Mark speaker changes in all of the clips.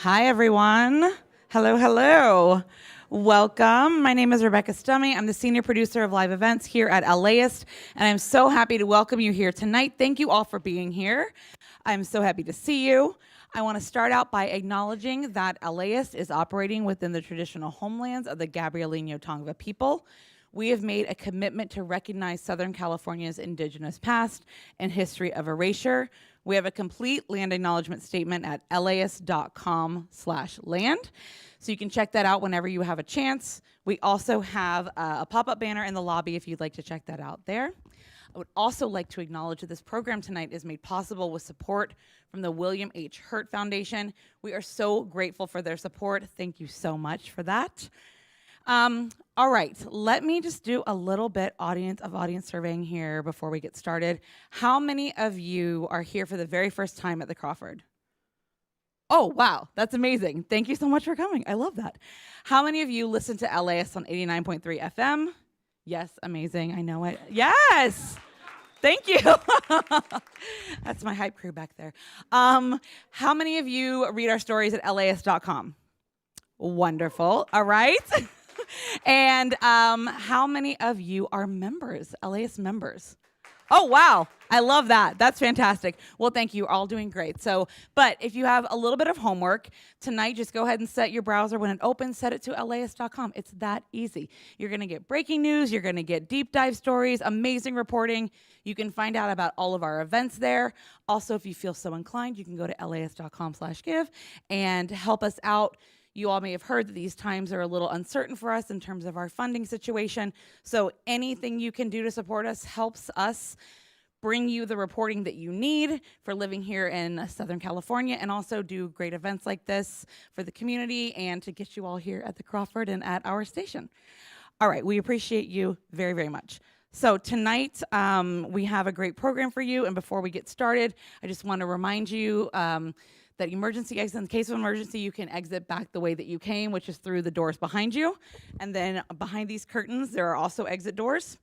Speaker 1: Hi, everyone. Hello, hello. Welcome. My name is Rebecca Stummy. I'm the senior producer of live events here at LAist, and I'm so happy to welcome you here tonight. Thank you all for being here. I'm so happy to see you. I want to start out by acknowledging that LAist is operating within the traditional homelands of the Gabrielino Tongva people. We have made a commitment to recognize Southern California's indigenous past and history of erasure. We have a complete land acknowledgement statement at laist.com/land. So you can check that out whenever you have a chance. We also have a pop-up banner in the lobby if you'd like to check that out there. I would also like to acknowledge that this program tonight is made possible with support from the William H. Hurt Foundation. We are so grateful for their support. Thank you so much for that. All right, let me just do a little bit audience surveying here before we get started. How many of you are here for the very first time at the Crawford? Oh, wow, that's amazing. Thank you so much for coming. I love that. How many of you listen to LAist on 89.3 FM? Yes, amazing. I know it. Yes. Thank you. That's my hype crew back there. How many of you read our stories at laist.com? Wonderful. All right. And how many of you are members, LAist members? Oh, wow. I love that. That's fantastic. Well, thank you. You're all doing great. But if you have a little bit of homework tonight, just go ahead and set your browser. When it opens, set it to laist.com. It's that easy. You're going to get breaking news. You're going to get deep dive stories, amazing reporting. You can find out about all of our events there. Also, if you feel so inclined, you can go to laist.com/give and help us out. You all may have heard that these times are a little uncertain for us in terms of our funding situation. So anything you can do to support us helps us bring you the reporting that you need for living here in Southern California, and also do great events like this for the community and to get you all here at the Crawford and at our station. All right, we appreciate you very, very much. So tonight, we have a great program for you. And before we get started, I just want to remind you that emergency exit, in case of emergency, you can exit back the way that you came, which is through the doors behind you. And then behind these curtains, there are also exit doors.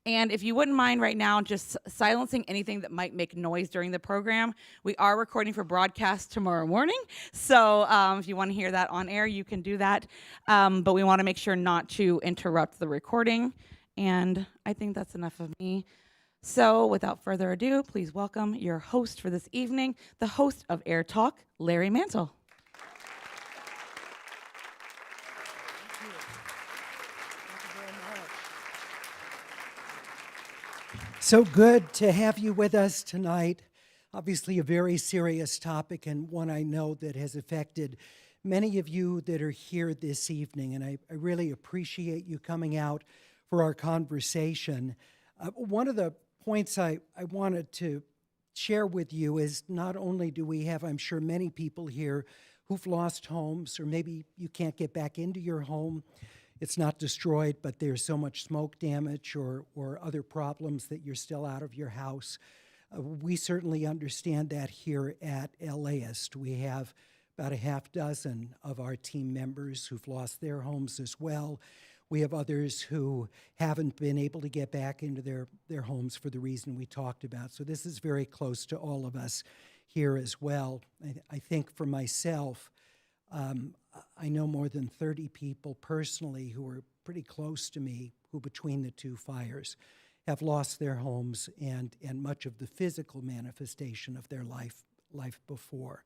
Speaker 1: And if you wouldn't mind right now, just silencing anything that might make noise during the program. We are recording for broadcast tomorrow morning. So if you want to hear that on air, you can do that. But we want to make sure not to interrupt the recording. And I think that's enough of me. So without further ado, please welcome your host for this evening, the host of AirTalk, Larry Mantle.
Speaker 2: Thank you very much. So good to have you with us tonight. Obviously a very serious topic, and one I know that has affected many of you that are here this evening, and I really appreciate you coming out for our conversation. One of the points I wanted to share with you is not only do we have, I'm sure, many people here who've lost homes, or maybe you can't get back into your home. It's not destroyed, but there's so much smoke damage or other problems that you're still out of your house. We certainly understand that here at LAist. We have about a half dozen of our team members who've lost their homes as well. We have others who haven't been able to get back into their homes for the reason we talked about. So this is very close to all of us here as well. I think for myself, I know more than 30 people personally who are pretty close to me who, between the two fires, have lost their homes and much of the physical manifestation of their life before.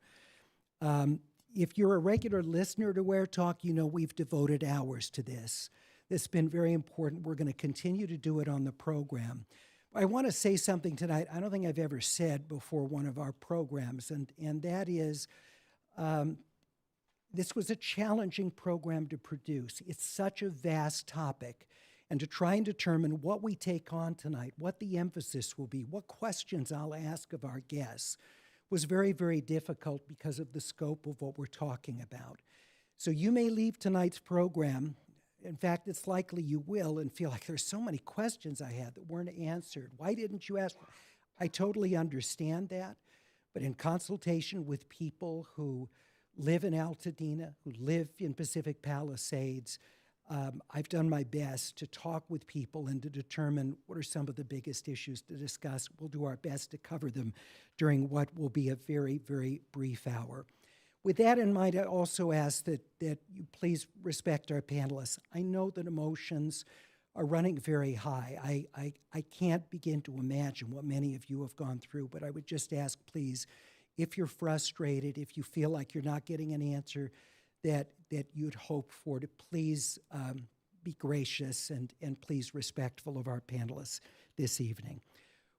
Speaker 2: If you're a regular listener to AirTalk, you know we've devoted hours to this. This has been very important. We're going to continue to do it on the program. I want to say something tonight I don't think I've ever said before one of our programs, and that is this was a challenging program to produce. It's such a vast topic, and to try and determine what we take on tonight, what the emphasis will be, what questions I'll ask of our guests was very, very difficult because of the scope of what we're talking about. So you may leave tonight's program, in fact, it's likely you will, and feel like there's so many questions I had that weren't answered. Why didn't you ask? I totally understand that, but in consultation with people who live in Altadena, who live in Pacific Palisades, I've done my best to talk with people and to determine what are some of the biggest issues to discuss. We'll do our best to cover them during what will be a very, very brief hour. With that in mind, I also ask that you please respect our panelists. I know that emotions are running very high. I can't begin to imagine what many of you have gone through, but I would just ask, please, if you're frustrated, if you feel like you're not getting an answer that you'd hope for, to please be gracious and please respectful of our panelists this evening.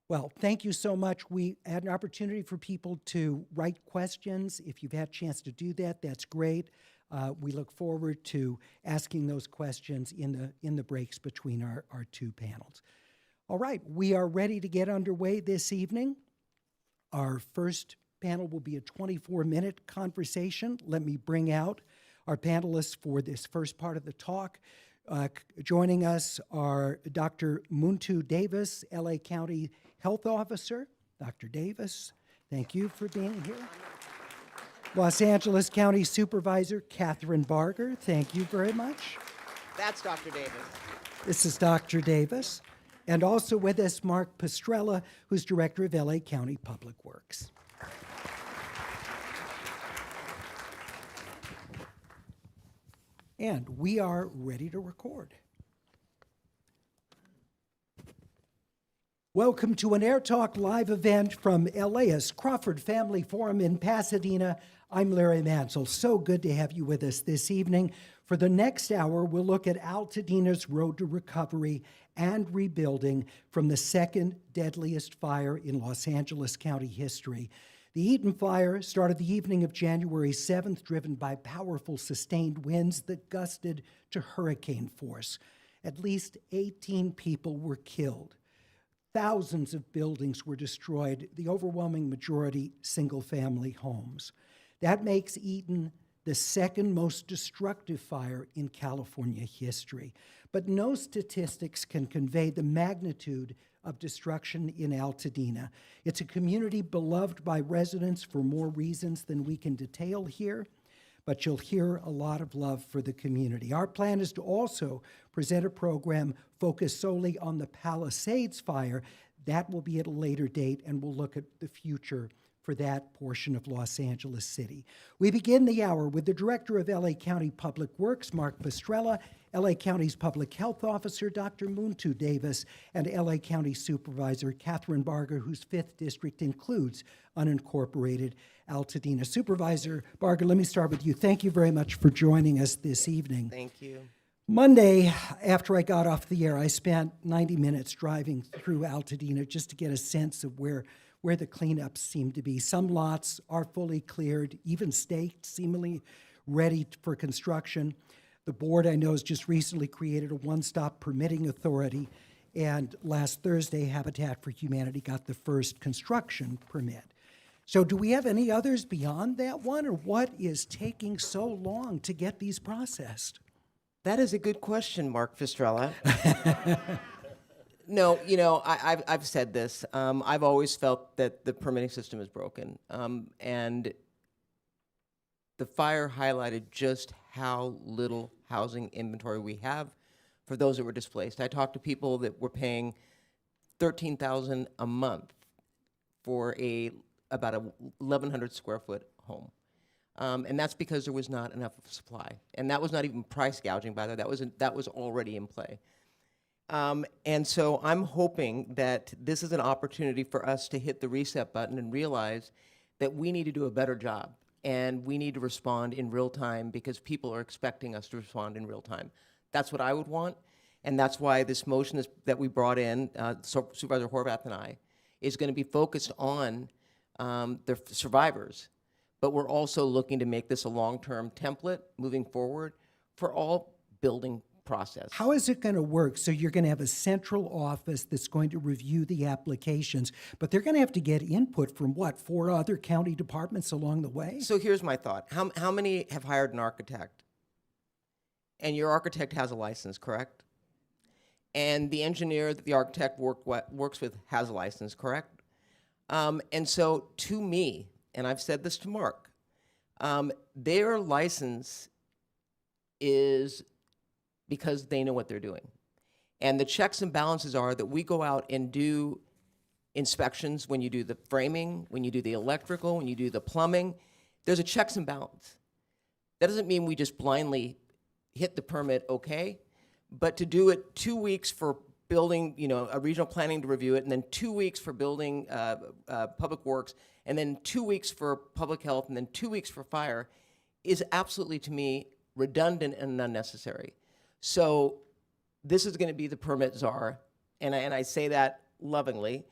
Speaker 2: Well, thank you so much. We had an opportunity for people to write questions. If you've had a chance to do that, that's great. We look forward to asking those questions in the breaks between our two panels. All right, we are ready to get underway this evening. Our first panel will be a 24-minute conversation. Let me bring out our panelists for this first part of the talk. Joining us are Dr. Muntu Davis, LA County Health Officer. Dr. Davis, thank you for being here. Los Angeles County Supervisor Catherine Barger, thank you very much.
Speaker 3: That's Dr. Davis.
Speaker 2: This is Dr. Davis. And also with us, Mark Pastrella, who's Director of LA County Public Works. And we are ready to record. Welcome to an AirTalk live event from LAist Crawford Family Forum in Pasadena. I'm Larry Mansell. So good to have you with us this evening. For the next hour, we'll look at Altadena's road to recovery and rebuilding from the second deadliest fire in Los Angeles County history. The Eaton Fire started the evening of January 7th, driven by powerful sustained winds that gusted to hurricane force. At least 18 people were killed. Thousands of buildings were destroyed, the overwhelming majority single-family homes. That makes Eaton the second most destructive fire in California history. But no statistics can convey the magnitude of destruction in Altadena. It's a community beloved by residents for more reasons than we can detail here, but you'll hear a lot of love for the community. Our plan is to also present a program focused solely on the Palisades fire. That will be at a later date, and we'll look at the future for that portion of Los Angeles City. We begin the hour with the Director of LA County Public Works, Mark Pastrella, LA County's Public Health Officer, Dr. Muntu Davis, and LA County Supervisor Catherine Barger, whose 5th district includes unincorporated Altadena. Supervisor Barger, let me start with you. Thank you very much for joining us this evening.
Speaker 3: Thank you.
Speaker 2: Monday, after I got off the air, I spent 90 minutes driving through Altadena just to get a sense of where the cleanups seem to be. Some lots are fully cleared, even staked, seemingly ready for construction. The board, I know, has just recently created a one-stop permitting authority, and last Thursday, Habitat for Humanity got the first construction permit. So do we have any others beyond that one, or what is taking so long to get these processed?
Speaker 3: That is a good question, Mark Fistrella. No, you know, I've said this. I've always felt that the permitting system is broken. And the fire highlighted just how little housing inventory we have for those that were displaced. I talked to people that were paying $13,000 a month for about a 1,100 square foot home. And that's because there was not enough of supply. And that was not even price gouging, by the way. That was already in play. And so I'm hoping that this is an opportunity for us to hit the reset button and realize that we need to do a better job. And we need to respond in real time because people are expecting us to respond in real time. That's what I would want. And that's why this motion that we brought in, Supervisor Horvath and I, is going to be focused on the survivors. But we're also looking to make this a long-term template moving forward for all building process.
Speaker 2: How is it going to work? So you're going to have a central office that's going to review the applications, but they're going to have to get input from what, 4 other county departments along the way?
Speaker 3: So here's my thought. How many have hired an architect? And your architect has a license, correct? And the engineer that the architect works with has a license, correct? And so to me, and I've said this to Mark, their license is because they know what they're doing. And the checks and balances are that we go out and do inspections when you do the framing, when you do the electrical, when you do the plumbing, there's a checks and balance. That doesn't mean we just blindly hit the permit, okay, but to do it 2 weeks for building, a regional planning to review it, and then 2 weeks for building public works, and then 2 weeks for public health, and then 2 weeks for fire, is absolutely, to me, redundant and unnecessary. So this is going to be the permit czar, and I say that lovingly,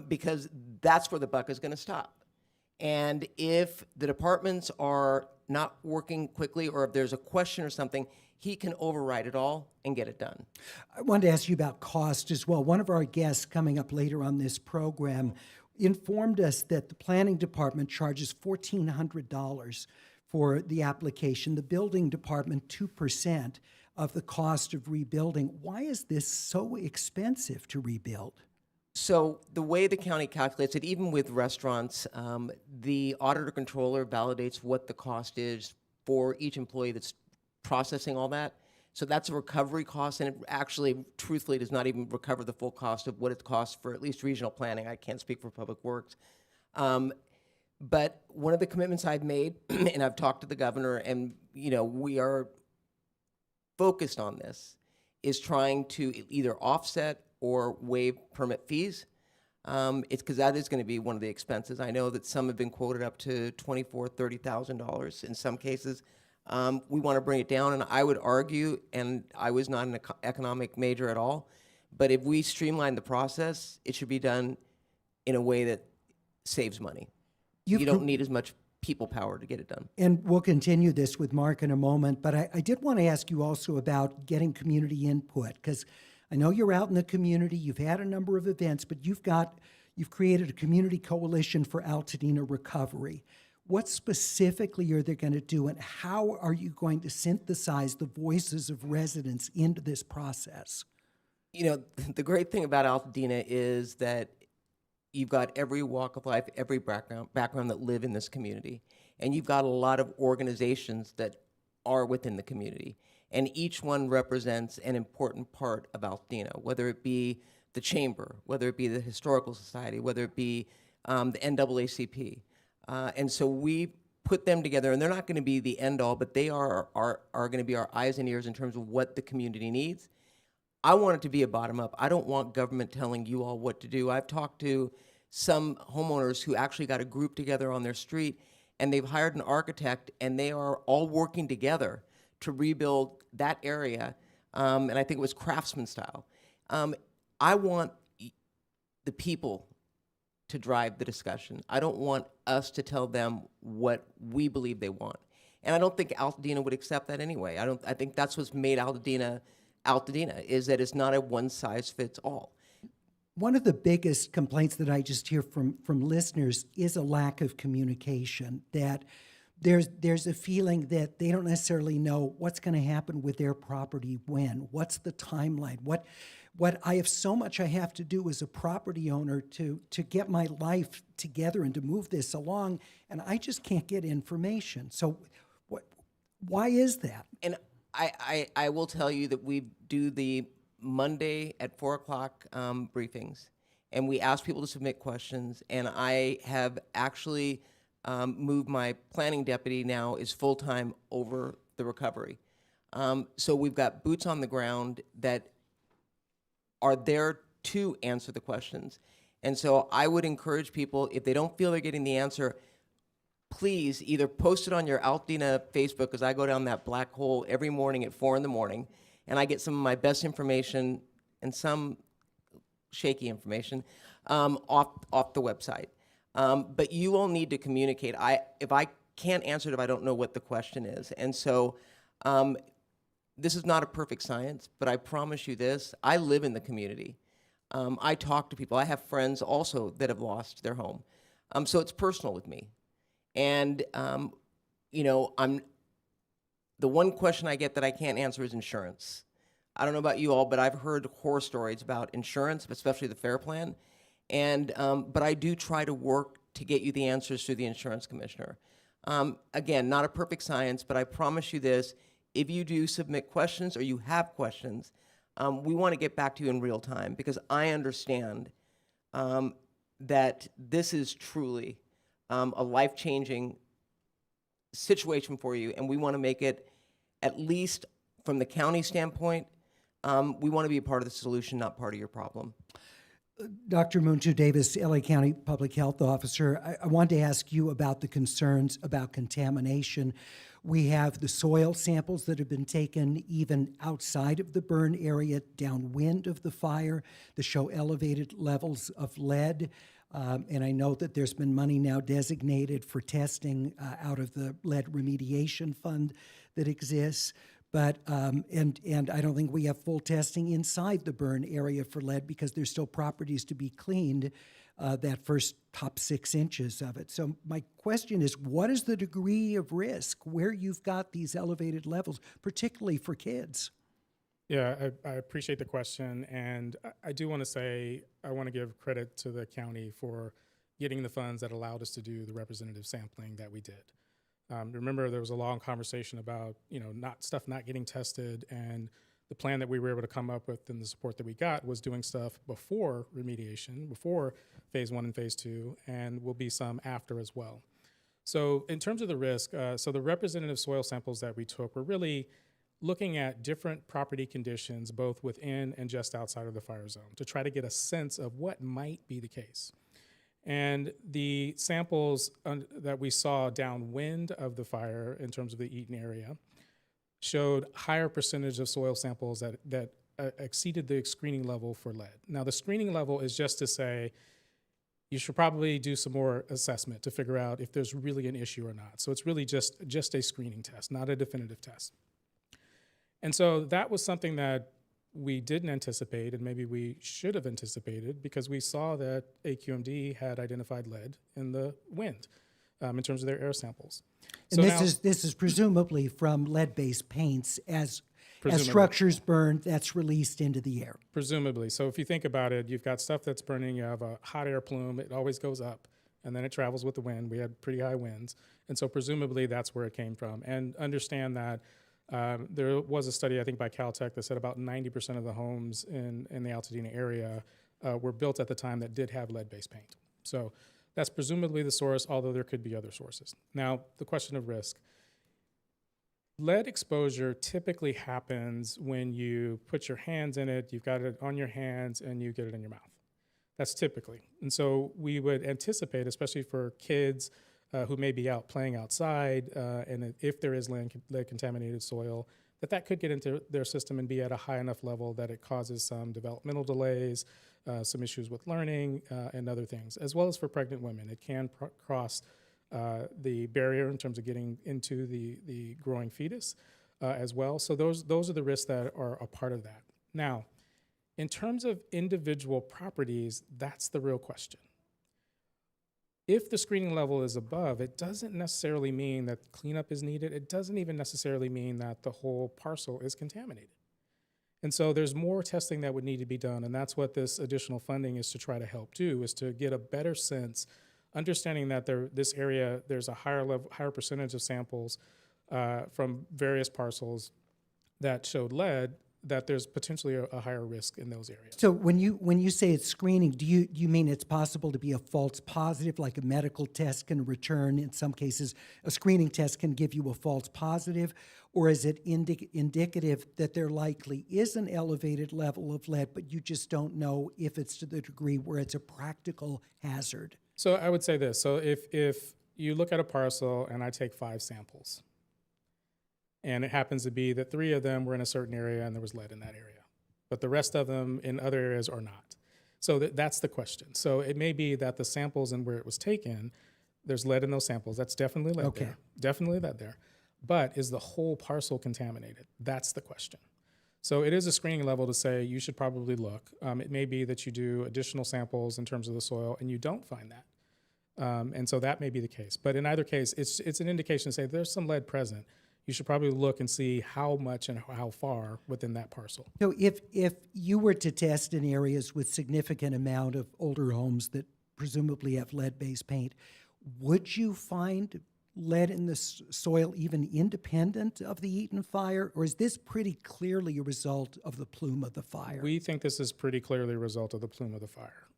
Speaker 3: because that's where the buck is going to stop. And if the departments are not working quickly, or if there's a question or something, he can override it all and get it done.
Speaker 2: I wanted to ask you about cost as well. One of our guests coming up later on this program informed us that the planning department charges $1,400 for the application, the building department 2% of the cost of rebuilding. Why is this so expensive to rebuild?
Speaker 3: So the way the county calculates it, even with restaurants, the auditor controller validates what the cost is for each employee that's processing all that. So that's a recovery cost, and it actually, truthfully, does not even recover the full cost of what it costs for at least regional planning. I can't speak for public works. But one of the commitments I've made, and I've talked to the governor, and we are focused on this, is trying to either offset or waive permit fees. It's because that is going to be one of the expenses. I know that some have been quoted up to $24,000, $30,000 in some cases. We want to bring it down, and I would argue, and I was not an economic major at all, but if we streamline the process, it should be done in a way that saves money. You don't need as much people power to get it done.
Speaker 2: And we'll continue this with Mark in a moment, but I did want to ask you also about getting community input, because I know you're out in the community, you've had a number of events, but you've created a community coalition for Altadena recovery. What specifically are they going to do, and how are you going to synthesize the voices of residents into this process?
Speaker 3: The great thing about Altadena is that you've got every walk of life, every background that live in this community. And you've got a lot of organizations that are within the community. And each one represents an important part of Altadena, whether it be the Chamber, whether it be the Historical Society, whether it be the NAACP. And so we put them together, and they're not going to be the end all, but they are going to be our eyes and ears in terms of what the community needs. I want it to be a bottom up. I don't want government telling you all what to do. I've talked to some homeowners who actually got a group together on their street, and they've hired an architect, and they are all working together to rebuild that area. And I think it was craftsman style. I want the people to drive the discussion. I don't want us to tell them what we believe they want. And I don't think Altadena would accept that anyway. I think that's what's made Altadena, is that it's not a one-size-fits-all.
Speaker 2: One of the biggest complaints that I just hear from listeners is a lack of communication, that there's a feeling that they don't necessarily know what's going to happen with their property when, what's the timeline, what I have so much I have to do as a property owner to get my life together and to move this along, and I just can't get information. So why is that?
Speaker 3: And I will tell you that we do the Monday at 4 o'clock briefings, and we ask people to submit questions, and I have actually moved my planning deputy now is full-time over the recovery. So we've got boots on the ground that are there to answer the questions. And so I would encourage people, if they don't feel they're getting the answer, please either post it on your Altadena Facebook, because I go down that black hole every morning at 4 in the morning, and I get some of my best information and some shaky information off the website. But you all need to communicate. If I can't answer it if I don't know what the question is. And so this is not a perfect science, but I promise you this, I live in the community. I talk to people. I have friends also that have lost their home. So it's personal with me. And, the one question I get that I can't answer is insurance. I don't know about you all, but I've heard horror stories about insurance, especially the FAIR Plan. And, but I do try to work to get you the answers through the insurance commissioner. Again, not a perfect science, but I promise you this, if you do submit questions or you have questions, we want to get back to you in real time, because I understand that this is truly a life-changing situation for you, and we want to make it, at least from the county standpoint, we want to be a part of the solution, not part of your problem.
Speaker 2: Dr. Muntu Davis, LA County Public Health Officer, I wanted to ask you about the concerns about contamination. We have the soil samples that have been taken even outside of the burn area, downwind of the fire, that show elevated levels of lead. And I know that there's been money now designated for testing out of the lead remediation fund that exists. But, and I don't think we have full testing inside the burn area for lead because there's still properties to be cleaned, that first top 6 inches of it. So my question is, what is the degree of risk where you've got these elevated levels, particularly for kids?
Speaker 4: Yeah, I appreciate the question. And I do want to say, I want to give credit to the county for getting the funds that allowed us to do the representative sampling that we did. Remember, there was a long conversation about, stuff not getting tested, and the plan that we were able to come up with and the support that we got was doing stuff before remediation, before phase 1 and phase 2, and will be some after as well. So in terms of the risk, so the representative soil samples that we took were really looking at different property conditions, both within and just outside of the fire zone, to try to get a sense of what might be the case. And the samples that we saw downwind of the fire in terms of the Eaton area showed higher percentage of soil samples that exceeded the screening level for lead. Now, the screening level is just to say you should probably do some more assessment to figure out if there's really an issue or not. So it's really just a screening test, not a definitive test. And so that was something that we didn't anticipate, and maybe we should have anticipated, because we saw that AQMD had identified lead in the wind in terms of their air samples.
Speaker 2: And this is presumably from lead-based paints as structures burn, that's released into the air.
Speaker 4: Presumably. So if you think about it, you've got stuff that's burning, you have a hot air plume, it always goes up, and then it travels with the wind. We had pretty high winds. And so presumably that's where it came from. And understand that there was a study, I think, by Caltech that said about 90% of the homes in the Altadena area were built at the time that did have lead-based paint. So that's presumably the source, although there could be other sources. Now, the question of risk. Lead exposure typically happens when you put your hands in it, you've got it on your hands, and you get it in your mouth. That's typically. And so we would anticipate, especially for kids who may be out playing outside, and if there is lead-contaminated soil, that could get into their system and be at a high enough level that it causes some developmental delays, some issues with learning, and other things, as well as for pregnant women. It can cross the barrier in terms of getting into the growing fetus as well. So those are the risks that are a part of that. Now, in terms of individual properties, that's the real question. If the screening level is above, it doesn't necessarily mean that cleanup is needed. It doesn't even necessarily mean that the whole parcel is contaminated. And so there's more testing that would need to be done, and that's what this additional funding is to try to help do, is to get a better sense, understanding that this area, there's a higher percentage of samples from various parcels that showed lead, that there's potentially a higher risk in those areas.
Speaker 2: So when you say it's screening, do you mean it's possible to be a false positive, like a medical test can return? In some cases, a screening test can give you a false positive, or is it indicative that there likely is an elevated level of lead, but you just don't know if it's to the degree where it's a practical hazard?
Speaker 4: So I would say this. So if you look at a parcel and I take 5 samples, and it happens to be that 3 of them were in a certain area and there was lead in that area, but the rest of them in other areas are not. So that's the question. So it may be that the samples and where it was taken, there's lead in those samples. That's definitely lead there. Definitely lead there. But is the whole parcel contaminated? That's the question. So it is a screening level to say you should probably look. It may be that you do additional samples in terms of the soil and you don't find that. And so that may be the case. But in either case, it's an indication to say there's some lead present. You should probably look and see how much and how far within that parcel.
Speaker 2: So if you were to test in areas with significant amount of older homes that presumably have lead-based paint, would you find lead in the soil even independent of the Eaton fire, or is this pretty clearly a result of the plume of the fire?
Speaker 4: We think this is pretty clearly a result of the plume of the fire.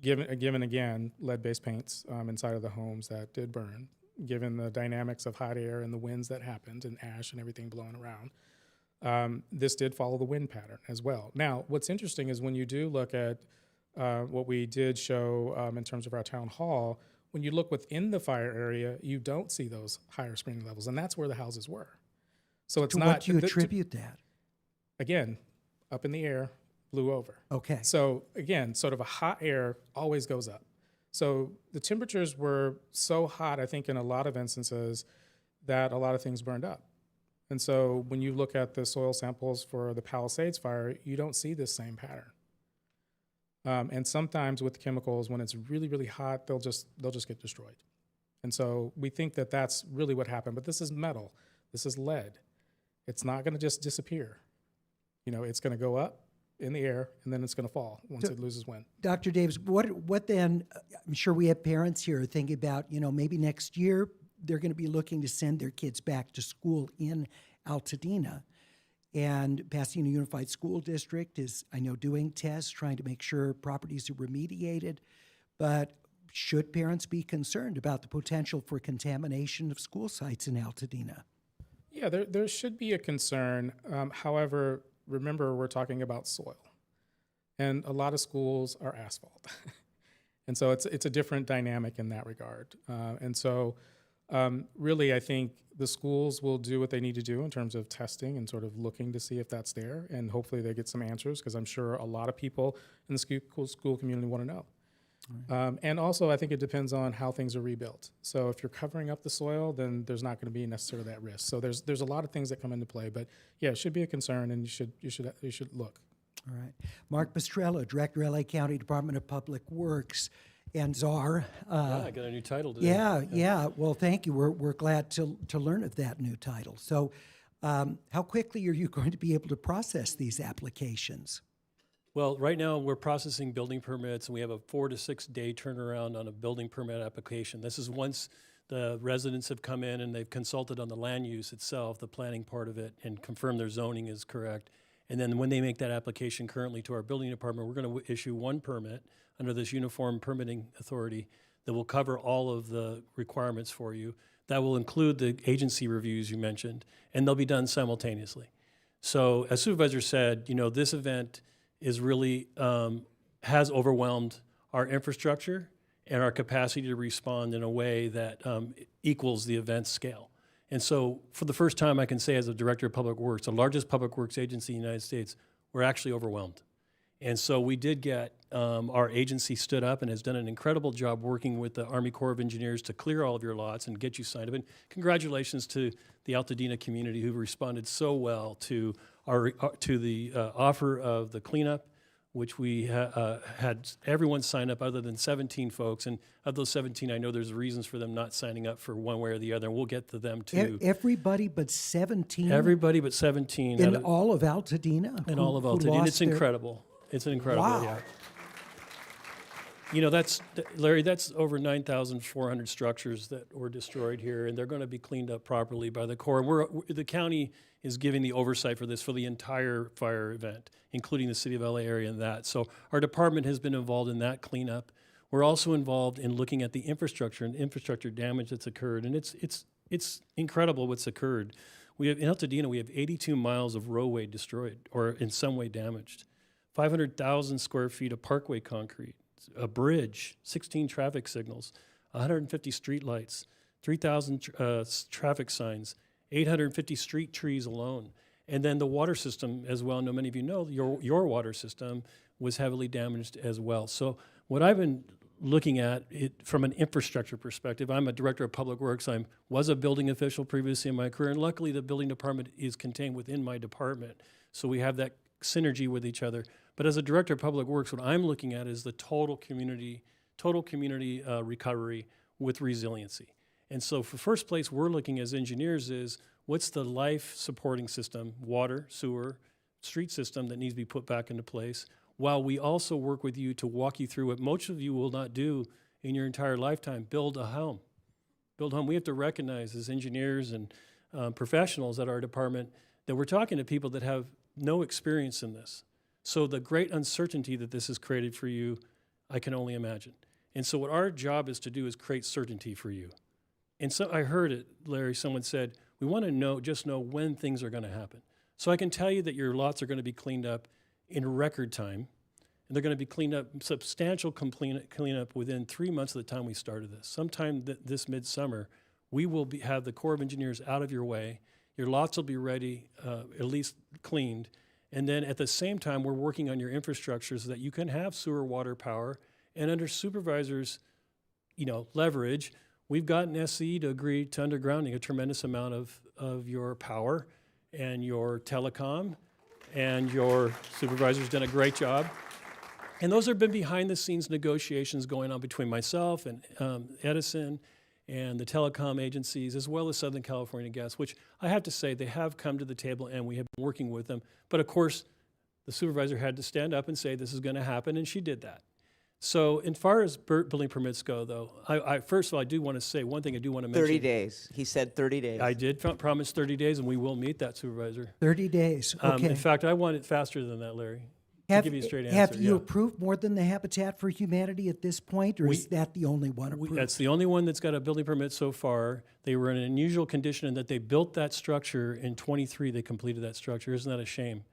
Speaker 4: Given again, lead-based paints inside of the homes that did burn, given the dynamics of hot air and the winds that happened and ash and everything blowing around. This did follow the wind pattern as well. Now, what's interesting is when you do look at what we did show in terms of our town hall, when you look within the fire area, you don't see those higher screening levels, and that's where the houses were. So it's
Speaker 2: To
Speaker 4: not.
Speaker 2: what do you attribute that?
Speaker 4: Again, up in the air, blew over.
Speaker 2: Okay.
Speaker 4: So again, sort of a hot air always goes up. So the temperatures were so hot, I think in a lot of instances, that a lot of things burned up. And so when you look at the soil samples for the Palisades fire, you don't see this same pattern. And sometimes with chemicals, when it's really, really hot, they'll just get destroyed. And so we think that that's really what happened. But this is metal. This is lead. It's not going to just disappear. You know, it's going to go up in the air, and then it's going to fall once it loses wind.
Speaker 2: Dr. Davis, what then, I'm sure we have parents here thinking about, maybe next year they're going to be looking to send their kids back to school in Altadena. And Pasadena Unified School District is, I know, doing tests, trying to make sure properties are remediated. But should parents be concerned about the potential for contamination of school sites in Altadena?
Speaker 4: Yeah, there should be a concern. However, remember, we're talking about soil. And a lot of schools are asphalt. And so it's a different dynamic in that regard. And so really, I think the schools will do what they need to do in terms of testing and sort of looking to see if that's there. And hopefully they get some answers, because I'm sure a lot of people in the school community want to know. Right. And also, I think it depends on how things are rebuilt. So if you're covering up the soil, then there's not going to be necessarily that risk. So there's a lot of things that come into play. But yeah, it should be a concern, and you should look.
Speaker 2: All right. Mark Pastrello, Director, LA County Department of Public Works. And Czar.
Speaker 5: Yeah, I got a new title today.
Speaker 2: Yeah. Well, thank you. We're glad to learn of that new title. So how quickly are you going to be able to process these applications?
Speaker 5: Well, right now we're processing building permits, and we have a 4 to 6 day turnaround on a building permit application. This is once the residents have come in and they've consulted on the land use itself, the planning part of it, and confirmed their zoning is correct. And then when they make that application currently to our building department, we're going to issue one permit under this uniform permitting authority that will cover all of the requirements for you. That will include the agency reviews you mentioned, and they'll be done simultaneously. So as Supervisor said, this event is really, has overwhelmed our infrastructure and our capacity to respond in a way that equals the event's scale. And so for the first time, I can say as a Director of Public Works, the largest public works agency in the United States, we're actually overwhelmed. And so we did get, our agency stood up and has done an incredible job working with the Army Corps of Engineers to clear all of your lots and get you signed up. And congratulations to the Altadena community who responded so well to the offer of the cleanup, which we had everyone sign up other than 17 folks. And of those 17, I know there's reasons for them not signing up for one way or the other, and we'll get to them too.
Speaker 2: Everybody but 17?
Speaker 5: Everybody but 17.
Speaker 2: In all of Altadena?
Speaker 5: In all of Altadena. And it's incredible. It's incredible,
Speaker 2: wow.
Speaker 5: Yeah. Larry, that's over 9,400 structures that were destroyed here, and they're going to be cleaned up properly by the Corps. The county is giving the oversight for this for the entire fire event, including the city of LA area and that. So our department has been involved in that cleanup. We're also involved in looking at the infrastructure and infrastructure damage that's occurred, and it's incredible what's occurred. In Altadena, we have 82 miles of roadway destroyed or in some way damaged, 500,000 square feet of parkway concrete, a bridge, 16 traffic signals, 150 street lights, 3,000 traffic signs, 850 street trees alone. And then the water system, as well, I know many of you know, your water system was heavily damaged as well. So what I've been looking at it from an infrastructure perspective, I'm a Director of Public Works. I was a building official previously in my career, and luckily the building department is contained within my department. So we have that synergy with each other. But as a Director of Public Works, what I'm looking at is the total community recovery with resiliency. And so for first place, we're looking as engineers is what's the life supporting system, water, sewer, street system that needs to be put back into place, while we also work with you to walk you through what most of you will not do in your entire lifetime, build a home. Build a home. We have to recognize as engineers and professionals at our department that we're talking to people that have no experience in this. So the great uncertainty that this has created for you, I can only imagine. And so what our job is to do is create certainty for you. And so I heard it, Larry, someone said, we want to just know when things are going to happen. So I can tell you that your lots are going to be cleaned up in record time, and they're going to be cleaned up, substantial cleanup within 3 months of the time we started this. Sometime this midsummer, we will have the Corps of Engineers out of your way. Your lots will be ready, at least cleaned. And then at the same time, we're working on your infrastructure so that you can have sewer, water, power. And under supervisors, leverage, we've gotten SCE to agree to undergrounding a tremendous amount of your power and your telecom, and your supervisor's done a great job. And those have been behind-the-scenes negotiations going on between myself and Edison and the telecom agencies, as well as Southern California Gas, which I have to say, they have come to the table and we have been working with them. But of course, the supervisor had to stand up and say this is going to happen, and she did that. So as far as building permits go, though, first of all, I do want to say one thing I do want to mention.
Speaker 3: 30 days. He said 30 days.
Speaker 5: I did promise 30 days, and we will meet that, Supervisor.
Speaker 2: 30 days, okay.
Speaker 5: In fact, I want it faster than that, Larry. To give you a straight answer.
Speaker 2: Have you approved more than the Habitat for Humanity at this point, or is that the only one approved?
Speaker 5: That's the only one that's got a building permit so far. They were in an unusual condition in that they built that structure in 23. They completed that structure. Isn't that a shame?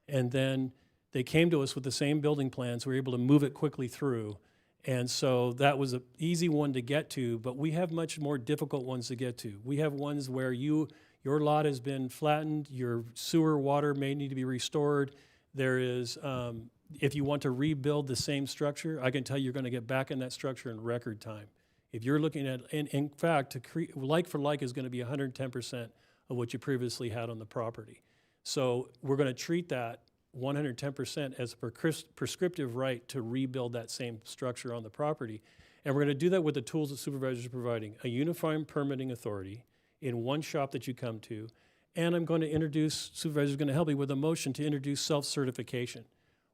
Speaker 5: And then they came to us with the same building plans. We were able to move it quickly through. And so that was an easy one to get to, but we have much more difficult ones to get to. We have ones where your lot has been flattened, your sewer water may need to be restored. There is, if you want to rebuild the same structure, I can tell you you're going to get back in that structure in record time. If you're looking at, in fact, like for like is going to be 110% of what you previously had on the property. So we're going to treat that 110% as a prescriptive right to rebuild that same structure on the property. And we're going to do that with the tools that supervisors are providing, a uniform permitting authority in one shop that you come to. And I'm going to introduce, supervisors are going to help me with a motion to introduce self-certification,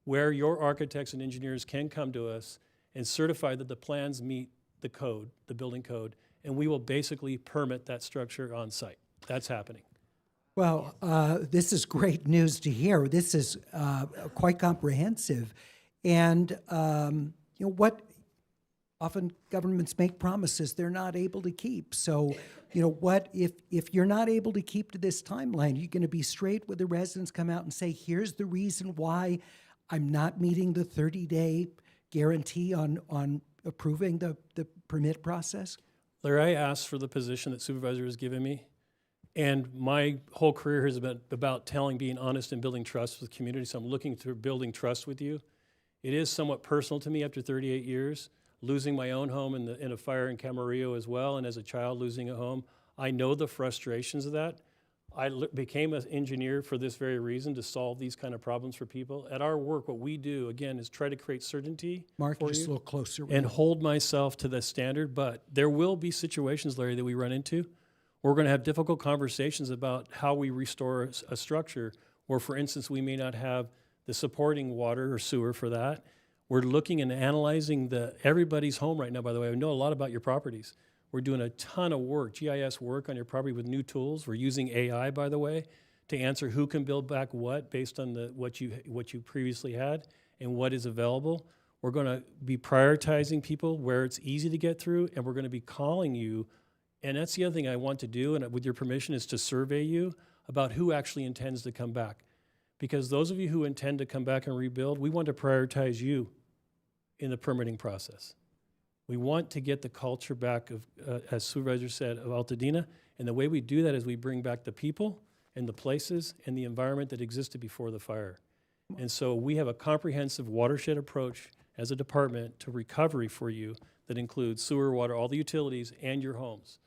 Speaker 5: where your architects and engineers can come to us and certify that the plans meet the code, the building code, and we will basically permit that structure on site. That's happening.
Speaker 2: Well, this is great news to hear. This is quite comprehensive. And, what often governments make promises they're not able to keep. So, what if you're not able to keep to this timeline, you're going to be straight with the residents, come out and say, here's the reason why I'm not meeting the 30-day guarantee on approving the permit process?
Speaker 5: Larry, I asked for the position that supervisor has given me. And my whole career has been about being honest and building trust with the community. So I'm looking to building trust with you. It is somewhat personal to me after 38 years, losing my own home in a fire in Camarillo as well, and as a child losing a home. I know the frustrations of that. I became an engineer for this very reason, to solve these kind of problems for people. At our work, what we do, again, is try to create certainty
Speaker 2: Mark,
Speaker 5: for
Speaker 2: just
Speaker 5: you
Speaker 2: a little closer.
Speaker 5: and hold myself to the standard. But there will be situations, Larry, that we run into. We're going to have difficult conversations about how we restore a structure, or for instance, we may not have the supporting water or sewer for that. We're looking and analyzing everybody's home right now, by the way. I know a lot about your properties. We're doing a ton of work, GIS work on your property with new tools. We're using AI, by the way, to answer who can build back what based on what you previously had and what is available. We're going to be prioritizing people where it's easy to get through, and we're going to be calling you. And that's the other thing I want to do, and with your permission, is to survey you about who actually intends to come back. Because those of you who intend to come back and rebuild, we want to prioritize you in the permitting process. We want to get the culture back of, as Supervisor said, of Altadena. And the way we do that is we bring back the people and the places and the environment that existed before the fire. And so we have a comprehensive watershed approach as a department to recovery for you that includes sewer, water, all the utilities, and your homes.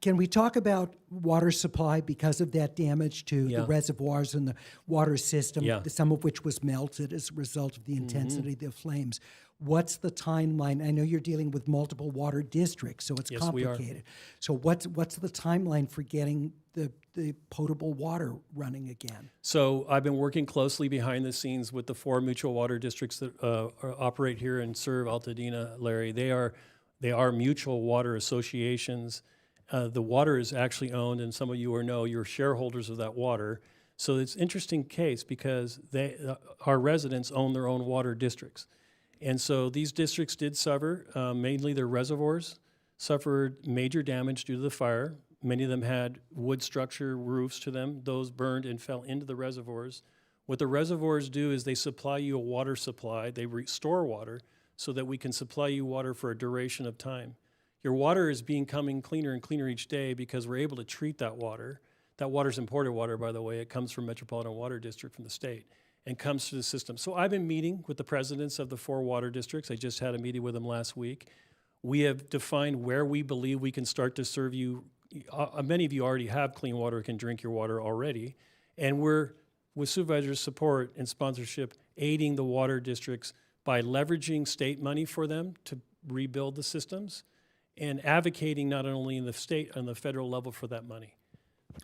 Speaker 2: Can we talk about water supply because of that damage to the reservoirs and the water system, some of which was melted as a result of the intensity of the flames? What's the timeline? I know you're dealing with multiple water districts, so it's complicated. We are. So what's the timeline for getting the potable water running again? So
Speaker 5: I've been working closely behind the scenes with the 4 mutual water districts that operate here and serve Altadena, Larry. They are mutual water associations. The water is actually owned, and some of you know you're shareholders of that water. So it's an interesting case because our residents own their own water districts. And so these districts did suffer, mainly their reservoirs. suffered major damage due to the fire. Many of them had wood structure roofs to them. Those burned and fell into the reservoirs. What the reservoirs do is they supply you a water supply. They restore water so that we can supply you water for a duration of time. Your water is becoming cleaner and cleaner each day because we're able to treat that water. That water's imported water, by the way. It comes from Metropolitan Water District from the state and comes through the system. So I've been meeting with the presidents of the 4 water districts. I just had a meeting with them last week. We have defined where we believe we can start to serve you. Many of you already have clean water, can drink your water already. And we're, with supervisors' support and sponsorship, aiding the water districts by leveraging state money for them to rebuild the systems and advocating not only in the state and the federal level for that money.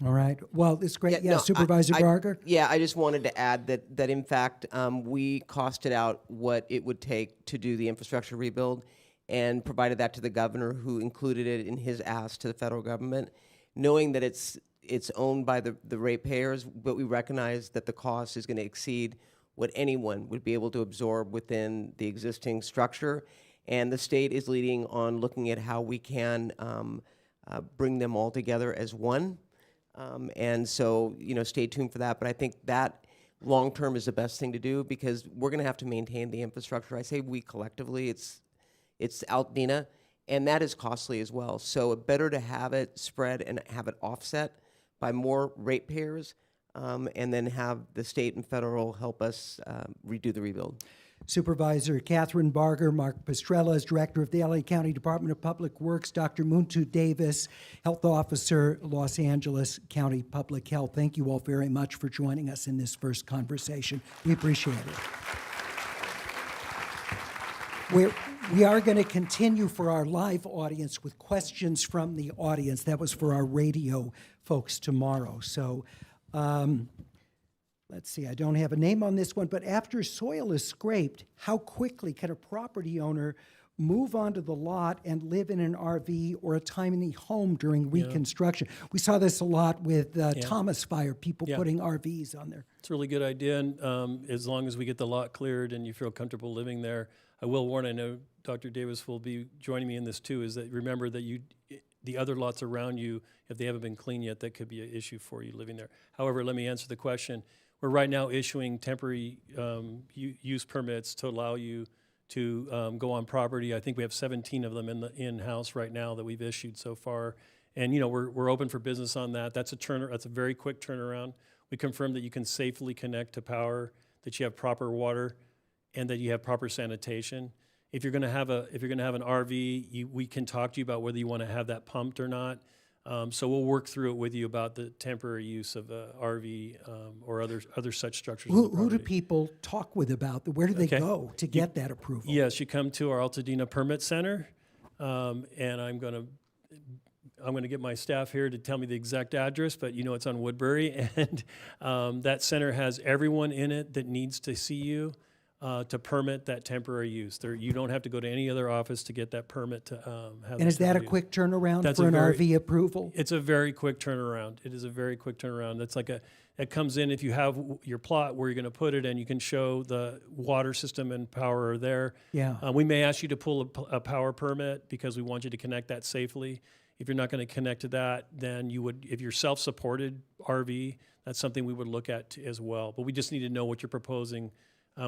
Speaker 2: All right. Well, it's great. Yeah,
Speaker 3: no,
Speaker 2: Supervisor Barger?
Speaker 3: Yeah, I just wanted to add that in fact, we costed out what it would take to do the infrastructure rebuild and provided that to the governor, who included it in his ask to the federal government, knowing that it's owned by the ratepayers, but we recognize that the cost is going to exceed what anyone would be able to absorb within the existing structure. And the state is leading on looking at how we can bring them all together as one. And so, stay tuned for that. But I think that long-term is the best thing to do, because we're going to have to maintain the infrastructure. I say we collectively, it's Altadena, and that is costly as well. So better to have it spread and have it offset by more ratepayers, and then have the state and federal help us redo the rebuild.
Speaker 2: Supervisor Catherine Barger, Mark Pastrella is Director of the LA County Department of Public Works, Dr. Muntu Davis, Health Officer, Los Angeles County Public Health. Thank you all very much for joining us in this first conversation. We appreciate it. We are going to continue for our live audience with questions from the audience. That was for our radio folks tomorrow. So, let's see, I don't have a name on this one, but after soil is scraped, how quickly can a property owner move onto the lot and live in an RV or a tiny home during reconstruction? We saw this a lot with Thomas Fire, people putting RVs on there.
Speaker 5: It's a really good idea, and as long as we get the lot cleared and you feel comfortable living there. I will warn, I know Dr. Davis will be joining me in this too, is that remember that the other lots around you, if they haven't been cleaned yet, that could be an issue for you living there. However, let me answer the question. We're right now issuing temporary use permits to allow you to go on property. I think we have 17 of them in-house right now that we've issued so far. And we're open for business on that. That's a very quick turnaround. We confirm that you can safely connect to power, that you have proper water, and that you have proper sanitation. If you're going to have an RV, we can talk to you about whether you want to have that pumped or not. So we'll work through it with you about the temporary use of a RV or other such structures.
Speaker 2: Who do people talk with about that? Where do they go to get that approval?
Speaker 5: Yes, you come to our Altadena Permit Center, and I'm going to get my staff here to tell me the exact address, but it's on Woodbury, and that center has everyone in it that needs to see you. To permit that temporary use. You don't have to go to any other office to get that permit to have.
Speaker 2: And is that a quick turnaround for an RV approval?
Speaker 5: It's a very quick turnaround. It is a very quick turnaround. It comes in if you have your plot where you're going to put it, and you can show the water system and power are there.
Speaker 2: Yeah.
Speaker 5: We may ask you to pull a power permit because we want you to connect that safely. If you're not going to connect to that, then you would, if you're self-supported RV, that's something we would look at as well. But we just need to know what you're proposing.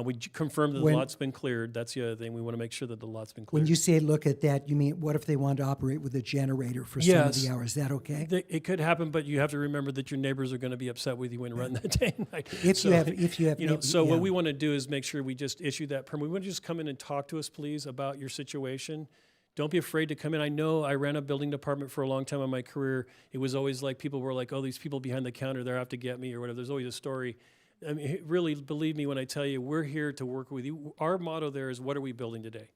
Speaker 5: We confirm that the lot's been cleared. That's the other thing. We want to make sure that the lot's been cleared.
Speaker 2: When you say look at that, you mean what if they wanted to operate with a generator for some of the hours? Is that okay?
Speaker 5: It could happen, but you have to remember that your neighbors are going to be upset with you when you run that day and night.
Speaker 2: If you have,
Speaker 5: so what we want to do is make sure we just issue that permit. We want to just come in and talk to us, please, about your situation. Don't be afraid to come in. I know I ran a building department for a long time in my career. It was always like people were like, oh, these people behind the counter, they're out to get me or whatever. There's always a story. I mean, really, believe me when I tell you, we're here to work with you. Our motto there is, what are we building today?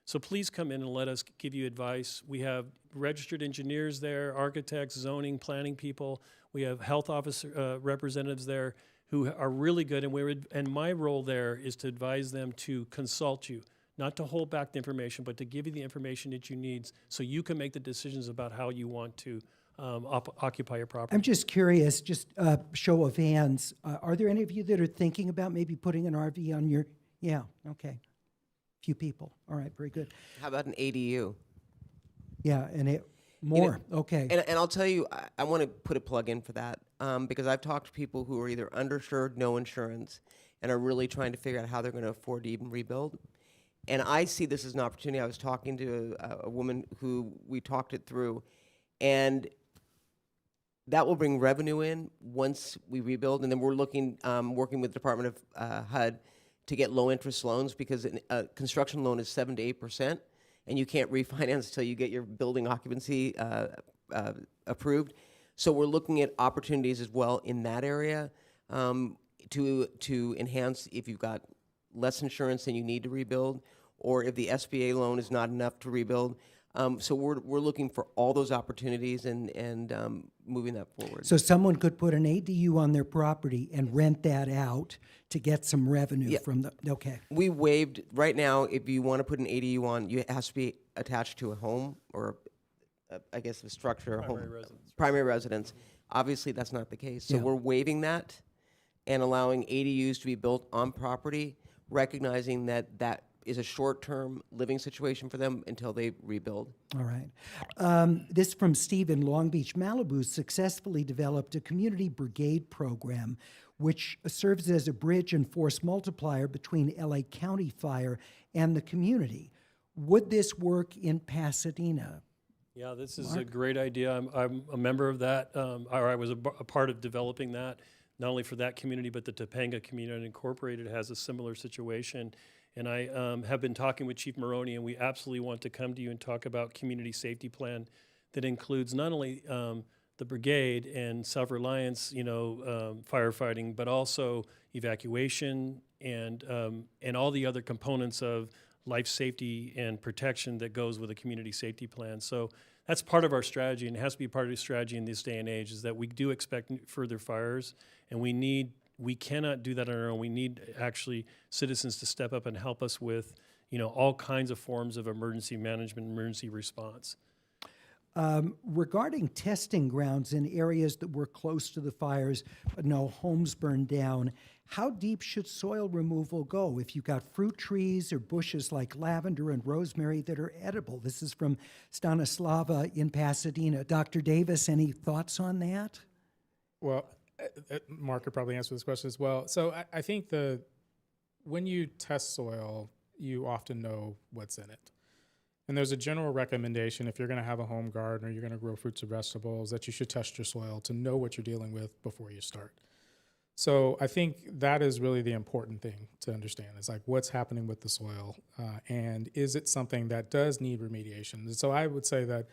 Speaker 5: So please come in and let us give you advice. We have registered engineers there, architects, zoning, planning people. We have health officer representatives there who are really good. And my role there is to advise them to consult you, not to hold back the information, but to give you the information that you need so you can make the decisions about how you want to occupy your property.
Speaker 2: I'm just curious, just show of hands. Are there any of you that are thinking about maybe putting an RV on your? Yeah, okay. Few people. All right, very good.
Speaker 3: How about an ADU?
Speaker 2: Yeah, and more. Okay.
Speaker 3: And I'll tell you, I want to put a plug in for that because I've talked to people who are either underinsured, no insurance, and are really trying to figure out how they're going to afford to even rebuild. And I see this as an opportunity. I was talking to a woman who we talked it through, and that will bring revenue in once we rebuild. And then we're looking, working with the Department of HUD to get low interest loans because a construction loan is 7 to 8%, and you can't refinance until you get your building occupancy approved. So we're looking at opportunities as well in that area to enhance if you've got less insurance than you need to rebuild, or if the SBA loan is not enough to rebuild. So we're looking for all those opportunities and moving that forward.
Speaker 2: So someone could put an ADU on their property and rent that out to get some revenue from the, okay.
Speaker 3: We waived, right now, if you want to put an ADU on, it has to be attached to a home or, I guess, a structure, primary residence. Obviously, that's not the case. So we're waiving that and allowing ADUs to be built on property, recognizing that that is a short-term living situation for them until they rebuild.
Speaker 2: All right. This from Steve in Long Beach. Malibu successfully developed a community brigade program which serves as a bridge and force multiplier between LA County Fire and the community. Would this work in Pasadena?
Speaker 5: Yeah, this is a great idea. I'm a member of that, or I was a part of developing that, not only for that community, but the Topanga Community Incorporated has a similar situation. And I have been talking with Chief Maroney, and we absolutely want to come to you and talk about community safety plan that includes not only the brigade and self-reliance, firefighting, but also evacuation and all the other components of life safety and protection that goes with a community safety plan. So that's part of our strategy, and it has to be part of the strategy in this day and age, is that we do expect further fires, and we cannot do that on our own. We need actually citizens to step up and help us with, all kinds of forms of emergency management, emergency response.
Speaker 2: Regarding testing grounds in areas that were close to the fires, but no homes burned down, how deep should soil removal go if you've got fruit trees or bushes like lavender and rosemary that are edible? This is from Stanislava in Pasadena. Dr. Davis, any thoughts on that?
Speaker 4: Well, Mark could probably answer this question as well. So I think when you test soil, you often know what's in it. And there's a general recommendation if you're going to have a home garden or you're going to grow fruits or vegetables that you should test your soil to know what you're dealing with before you start. So I think that is really the important thing to understand is like what's happening with the soil and is it something that does need remediation? And so I would say that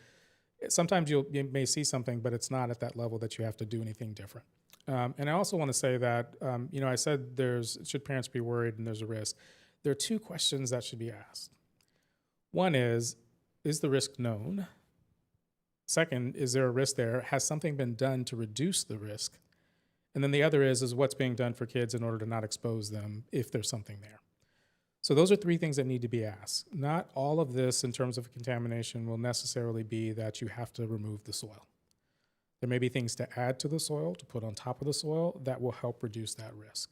Speaker 4: sometimes you may see something, but it's not at that level that you have to do anything different. And I also want to say that, I said should parents be worried and there's a risk? There are two questions that should be asked. One is the risk known? Second, is there a risk there? Has something been done to reduce the risk? And then the other is what's being done for kids in order to not expose them if there's something there. So those are three things that need to be asked. Not all of this in terms of contamination will necessarily be that you have to remove the soil. There may be things to add to the soil, to put on top of the soil, that will help reduce that risk.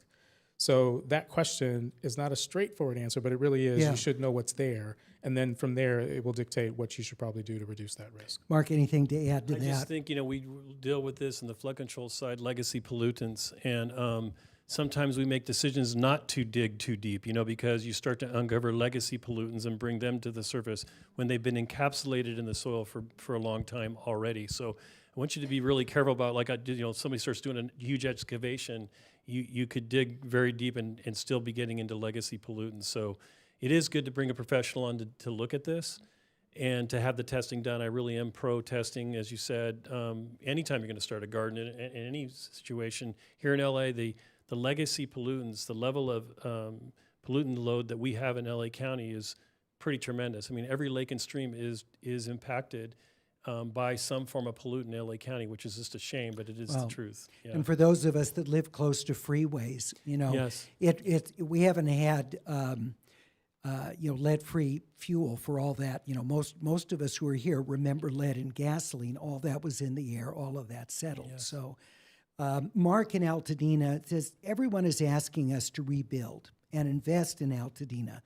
Speaker 4: So that question is not a straightforward answer, but it really is. You should know what's there. And then from there, it will dictate what you should probably do to reduce that risk.
Speaker 2: Mark, anything to add to that?
Speaker 5: I just think, we deal with this in the flood control side, legacy pollutants. And sometimes we make decisions not to dig too deep, because you start to uncover legacy pollutants and bring them to the surface when they've been encapsulated in the soil for a long time already. So I want you to be really careful about, like, somebody starts doing a huge excavation, you could dig very deep and still be getting into legacy pollutants. So it is good to bring a professional on to look at this and to have the testing done. I really am pro testing, as you said. Anytime you're going to start a garden in any situation, here in LA, the legacy pollutants, the level of pollutant load that we have in LA County is pretty tremendous. I mean, every lake and stream is impacted by some form of pollutant in LA County, which is just a shame, but it is the truth. Yeah.
Speaker 2: And for those of us that live close to freeways,
Speaker 5: Yes.
Speaker 2: we haven't had lead-free fuel for all that. Most of us who are here remember lead in gasoline. All that was in the air. All of that settled.
Speaker 5: Yes.
Speaker 2: So, Mark in Altadena says everyone is asking us to rebuild and invest in Altadena,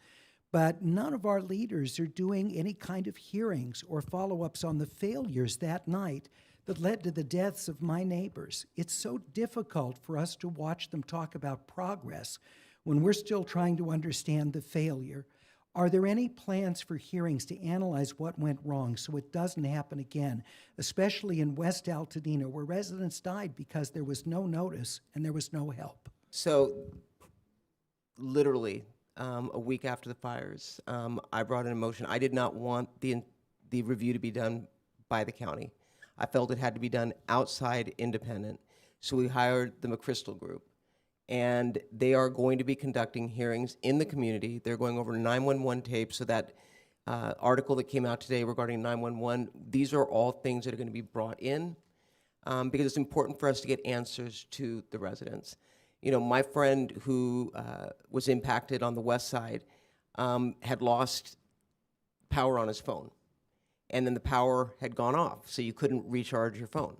Speaker 2: but none of our leaders are doing any kind of hearings or follow-ups on the failures that night that led to the deaths of my neighbors. It's so difficult for us to watch them talk about progress when we're still trying to understand the failure. Are there any plans for hearings to analyze what went wrong so it doesn't happen again, especially in West Altadena, where residents died because there was no notice and there was no help?
Speaker 3: So, literally, a week after the fires, I brought in a motion. I did not want the review to be done by the county. I felt it had to be done outside, independent. So we hired the McChrystal Group, and they are going to be conducting hearings in the community. They're going over 911 tapes, so that article that came out today regarding 911, these are all things that are going to be brought in because it's important for us to get answers to the residents. You know, my friend who was impacted on the west side had lost power on his phone, and then the power had gone off, so you couldn't recharge your phone.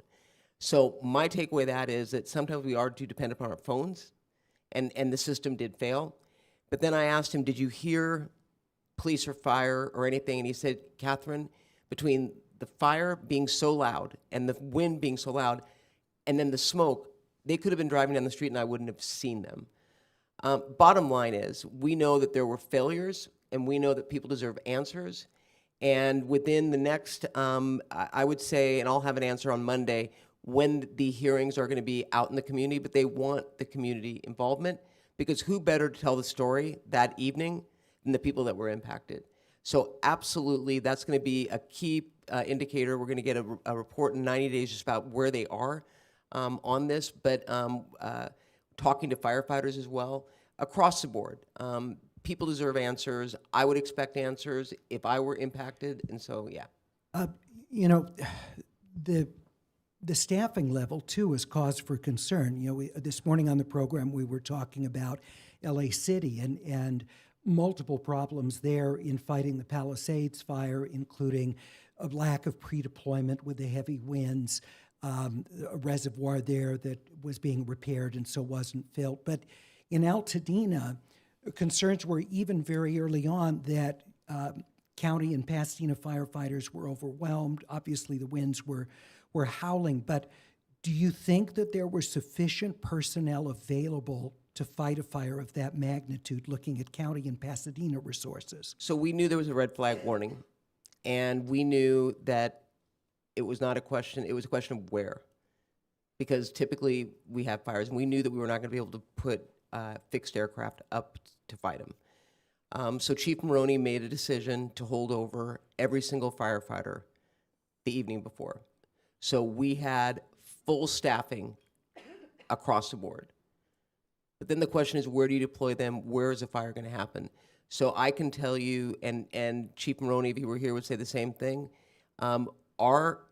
Speaker 3: So my takeaway that is that sometimes we are too dependent upon our phones, and the system did fail. But then I asked him, did you hear police or fire or anything? And he said, Catherine, between the fire being so loud and the wind being so loud, and then the smoke, they could have been driving down the street and I wouldn't have seen them. Bottom line is, we know that there were failures, and we know that people deserve answers. And within the next, I would say, and I'll have an answer on Monday, when the hearings are going to be out in the community, but they want the community involvement, because who better to tell the story that evening than the people that were impacted? So absolutely, that's going to be a key indicator. We're going to get a report in 90 days just about where they are on this, but talking to firefighters as well, across the board. People deserve answers. I would expect answers if I were impacted, and so, yeah.
Speaker 2: You know, the staffing level, too, is cause for concern. You know, this morning on the program, we were talking about LA City and multiple problems there in fighting the Palisades fire, including a lack of pre-deployment with the heavy winds, a reservoir there that was being repaired and so wasn't filled. But in Altadena, concerns were even very early on that county and Pasadena firefighters were overwhelmed. Obviously, the winds were howling. But do you think that there were sufficient personnel available to fight a fire of that magnitude, looking at county and Pasadena resources?
Speaker 3: So we knew there was a red flag warning, and we knew that it was not a question, it was a question of where. Because typically we have fires, and we knew that we were not going to be able to put fixed aircraft up to fight them. So Chief Maroney made a decision to hold over every single firefighter the evening before. So we had full staffing across the board. But then the question is, where do you deploy them? Where is the fire going to happen? So I can tell you, and Chief Maroney, if he were here, would say the same thing. Our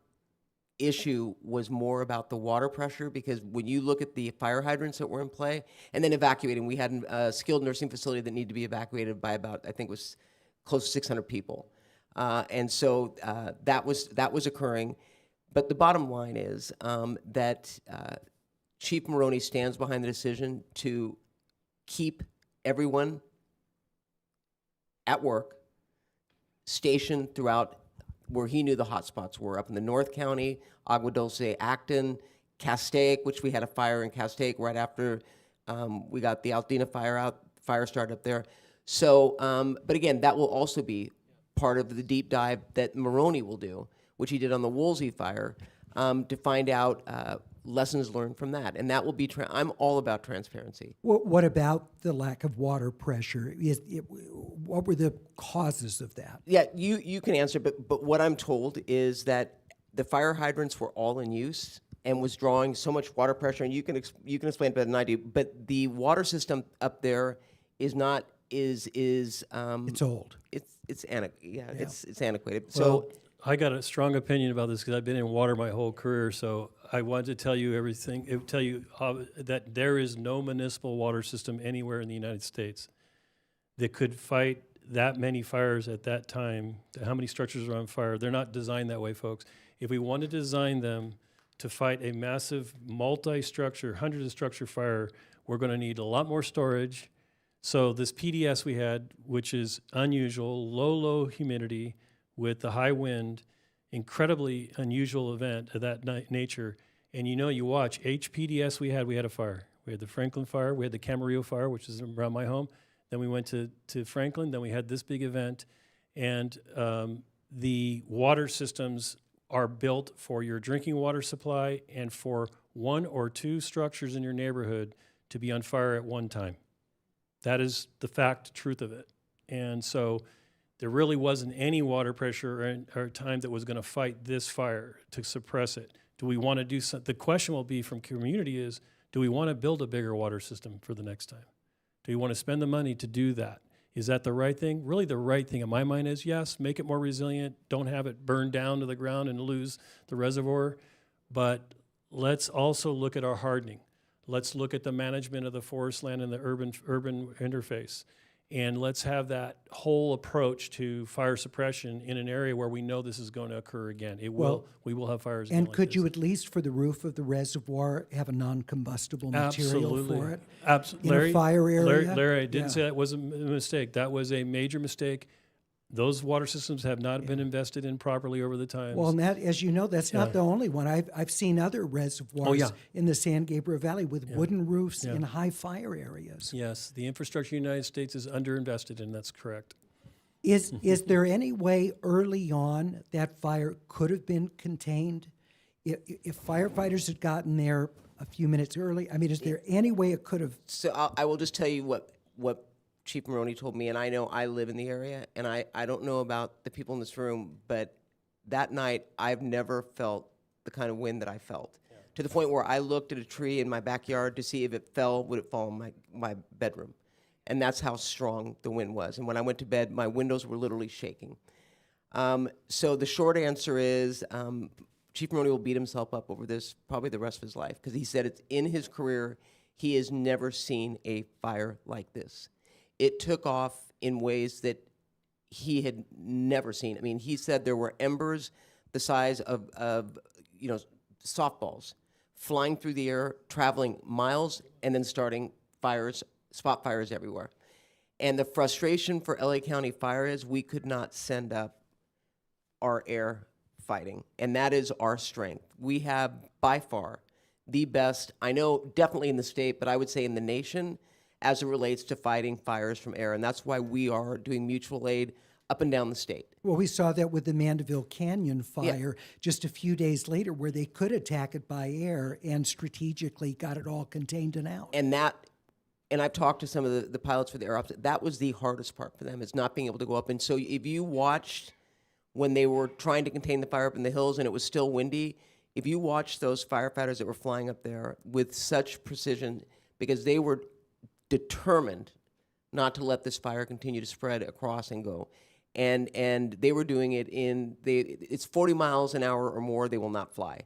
Speaker 3: issue was more about the water pressure, because when you look at the fire hydrants that were in play, and then evacuating, we had a skilled nursing facility that needed to be evacuated by about, I think it was close to 600 people. And so that was occurring. But the bottom line is that Chief Maroney stands behind the decision to keep everyone at work, stationed throughout where he knew the hot spots were, up in the North County, Agua Dulce, Acton, Castaic, which we had a fire in Castaic right after we got the Altadena fire started up there. So, but again, that will also be part of the deep dive that Maroney will do, which he did on the Woolsey fire, to find out lessons learned from that. And that will be, I'm all about transparency.
Speaker 2: What about the lack of water pressure? What were the causes of that?
Speaker 3: Yeah, you can answer, but what I'm told is that the fire hydrants were all in use and was drawing so much water pressure, and you can explain it better than I do, but the water system up there is not, it's
Speaker 2: old.
Speaker 3: It's antiquated.
Speaker 5: Well, I got a strong opinion about this because I've been in water my whole career. So I wanted to tell you that there is no municipal water system anywhere in the United States that could fight that many fires at that time. How many structures are on fire? They're not designed that way, folks. If we wanted to design them to fight a massive multi-structure, hundreds of structure fire, we're going to need a lot more storage. So this PDS we had, which is unusual, low humidity with the high wind, incredibly unusual event of that nature. And you watch, HPDS we had a fire. We had the Franklin fire, we had the Camarillo fire, which is around my home. Then we went to Franklin, then we had this big event. And the water systems are built for your drinking water supply and for 1 or 2 structures in your neighborhood to be on fire at one time. That is the truth of it. And so there really wasn't any water pressure or time that was going to fight this fire to suppress it. Do we want to do something? The question will be from community is, do we want to build a bigger water system for the next time? Do we want to spend the money to do that? Is that the right thing? Really the right thing in my mind is yes, make it more resilient, don't have it burn down to the ground and lose the reservoir, but let's also look at our hardening. Let's look at the management of the forest land and the urban interface. And let's have that whole approach to fire suppression in an area where we know this is going to occur again. We will have fires again.
Speaker 2: And
Speaker 5: like
Speaker 2: could
Speaker 5: this.
Speaker 2: you, at least for the roof of the reservoir, have a non-combustible material for it?
Speaker 5: Absolutely.
Speaker 2: In a fire area?
Speaker 5: Larry, I didn't say that was a mistake. That was a major mistake. Those water systems have not been invested in properly over the times.
Speaker 2: Well, and that, as you know, that's not the only one. I've seen other reservoirs in the San Gabriel Valley with wooden roofs in high fire areas.
Speaker 5: Yes, the infrastructure in the United States is underinvested in, that's correct.
Speaker 2: Is there any way early on that fire could have been contained? If firefighters had gotten there a few minutes early, I mean, is there any way it could have?
Speaker 3: So I will just tell you what Chief Maroney told me, and I know I live in the area, and I don't know about the people in this room, but that night I've never felt the kind of wind that I felt, to the point where I looked at a tree in my backyard to see if it fell, would it fall in my bedroom? And that's how strong the wind was. And when I went to bed, my windows were literally shaking. So the short answer is Chief Maroney will beat himself up over this probably the rest of his life, because he said it's in his career, he has never seen a fire like this. It took off in ways that he had never seen. I mean, he said there were embers the size of softballs flying through the air, traveling miles, and then starting fires, spot fires everywhere. And the frustration for LA County Fire is we could not send up our air fighting, and that is our strength. We have, by far, the best, I know definitely in the state, but I would say in the nation, as it relates to fighting fires from air. And that's why we are doing mutual aid up and down the state.
Speaker 2: Well, we saw that with the Mandeville Canyon fire just a few days later, where they could attack it by air and strategically got it all contained and out.
Speaker 3: And I've talked to some of the pilots for the air ops. That was the hardest part for them, is not being able to go up. And so if you watched when they were trying to contain the fire up in the hills and it was still windy, if you watched those firefighters that were flying up there with such precision, because they were determined not to let this fire continue to spread across and go. And they were doing it it's 40 miles an hour or more, they will not fly.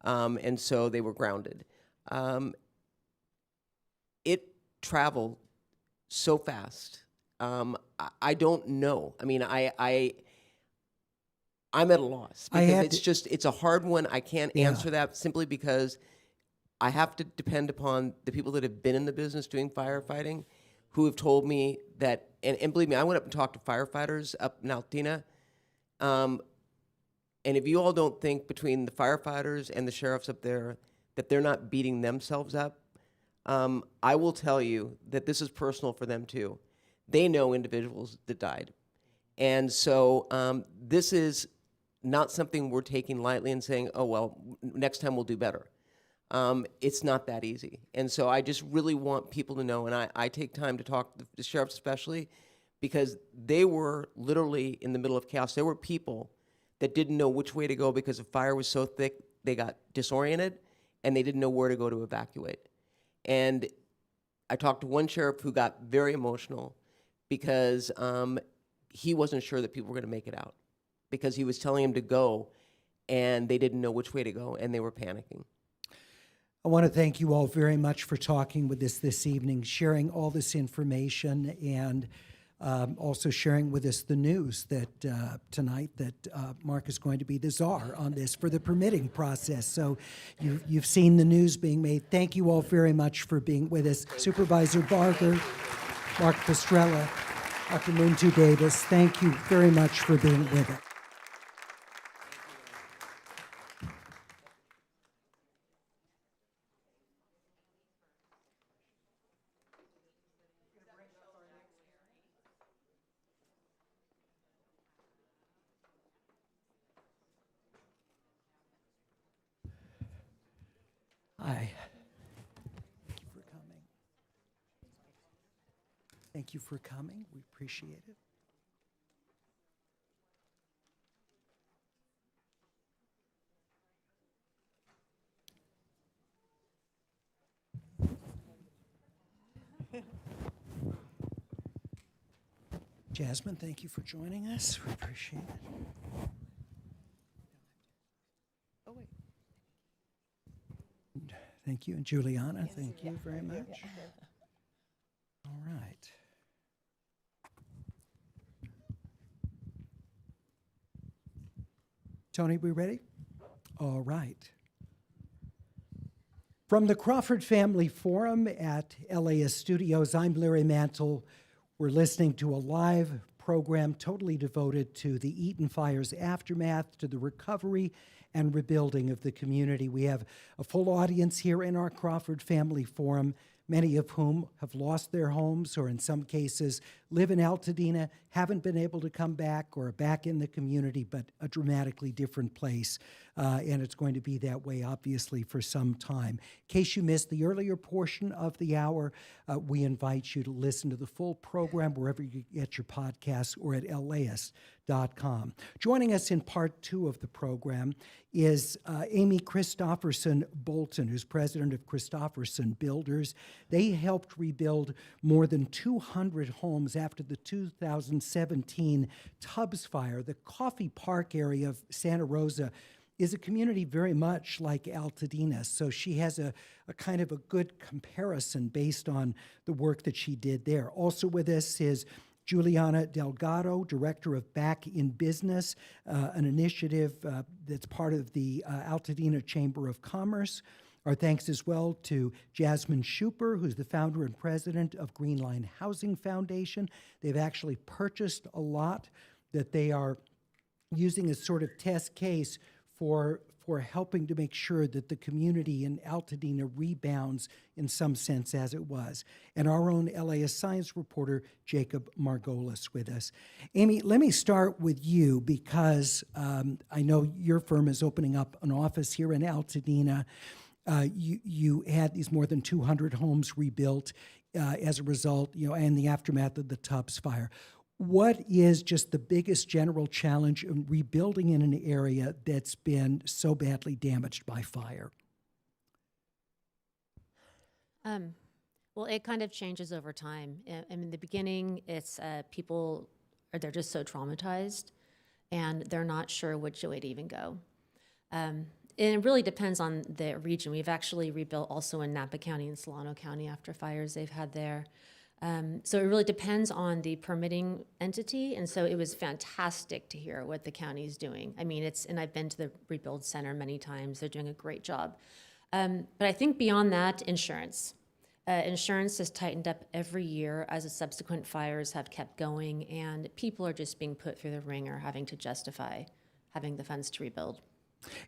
Speaker 3: And so they were grounded. It traveled so fast. I don't know. I mean, I'm at a loss, because it's a hard one. I can't answer that simply because I have to depend upon the people that have been in the business doing firefighting, who have told me that, and believe me, I went up and talked to firefighters up in Altina, and if you all don't think between the firefighters and the sheriffs up there that they're not beating themselves up, I will tell you that this is personal for them too. They know individuals that died. And so this is not something we're taking lightly and saying, oh, well, next time we'll do better. It's not that easy. And so I just really want people to know, and I take time to talk to the sheriffs especially, because they were literally in the middle of chaos. There were people that didn't know which way to go because the fire was so thick, they got disoriented, and they didn't know where to go to evacuate. And I talked to one sheriff who got very emotional because he wasn't sure that people were going to make it out, because he was telling them to go, and they didn't know which way to go, and they were panicking.
Speaker 2: I want to thank you all very much for talking with us this evening, sharing all this information, and also sharing with us the news that tonight that Mark is going to be the czar on this for the permitting process. So you've seen the news being made. Thank you all very much for being with us. Supervisor Barger. Mark Pastrella, Dr. Muntu Davis, thank you very much for being with us. Hi. Thank you for coming. Thank you for coming. We appreciate it. Jasmine, thank you for joining us. We appreciate it.
Speaker 1: Oh, wait.
Speaker 2: Thank you. And Juliana, thank you very much. All right. Tony, we ready? All right. From the Crawford Family Forum at LAist Studios, I'm Larry Mantle. We're listening to a live program totally devoted to the Eaton Fire's aftermath, to the recovery and rebuilding of the community. We have a full audience here in our Crawford Family Forum, many of whom have lost their homes or in some cases live in Altadena, haven't been able to come back or are back in the community, but a dramatically different place. And it's going to be that way, obviously, for some time. In case you missed the earlier portion of the hour, we invite you to listen to the full program wherever you get your podcasts or at LAist.com. Joining us in part two of the program is Amy Christopherson Bolton, who's president of Christopherson Builders. They helped rebuild more than 200 homes after the 2017 Tubbs fire. The Coffee Park area of Santa Rosa is a community very much like Altadena, so she has a kind of a good comparison based on the work that she did there. Also with us is Juliana Delgado, Director of Back in Business, an initiative that's part of the Altadena Chamber of Commerce. Our thanks as well to Jasmine Schuper, who's the founder and president of Green Line Housing Foundation. They've actually purchased a lot that they are using as sort of test case for helping to make sure that the community in Altadena rebounds in some sense as it was. And our own LAist science reporter, Jacob Margolis, with us. Amy, let me start with you because I know your firm is opening up an office here in Altadena. You had these more than 200 homes rebuilt as a result, and the aftermath of the Tubbs fire. What is just the biggest general challenge in rebuilding in an area that's been so badly damaged by fire?
Speaker 6: Well, it kind of changes over time. In the beginning, it's people, they're just so traumatized, and they're not sure which way to even go. And it really depends on the region. We've actually rebuilt also in Napa County and Solano County after fires they've had there. So it really depends on the permitting entity, and so it was fantastic to hear what the county is doing. I mean, and I've been to the Rebuild Center many times. They're doing a great job. But I think beyond that, insurance. Insurance has tightened up every year as the subsequent fires have kept going, and people are just being put through the ringer, having to justify having the funds to rebuild.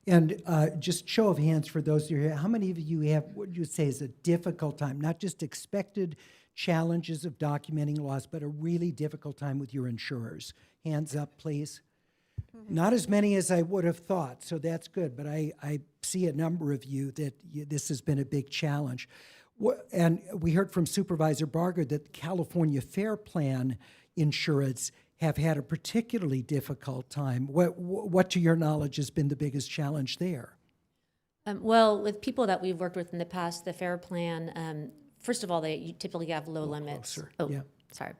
Speaker 2: And just show of hands for those who are here, how many of you have what you would say is a difficult time, not just expected challenges of documenting loss, but a really difficult time with your insurers? Hands up, please. Not as many as I would have thought, so that's good, but I see a number of you that this has been a big challenge. And we heard from Supervisor Barger that California Fair Plan insureds have had a particularly difficult time. What to your knowledge, has been the biggest challenge there?
Speaker 6: Well, with people that we've worked with in the past, the Fair Plan, first of all, they typically have low limits.
Speaker 2: Closer.
Speaker 6: Oh,
Speaker 2: Yeah.
Speaker 6: sorry.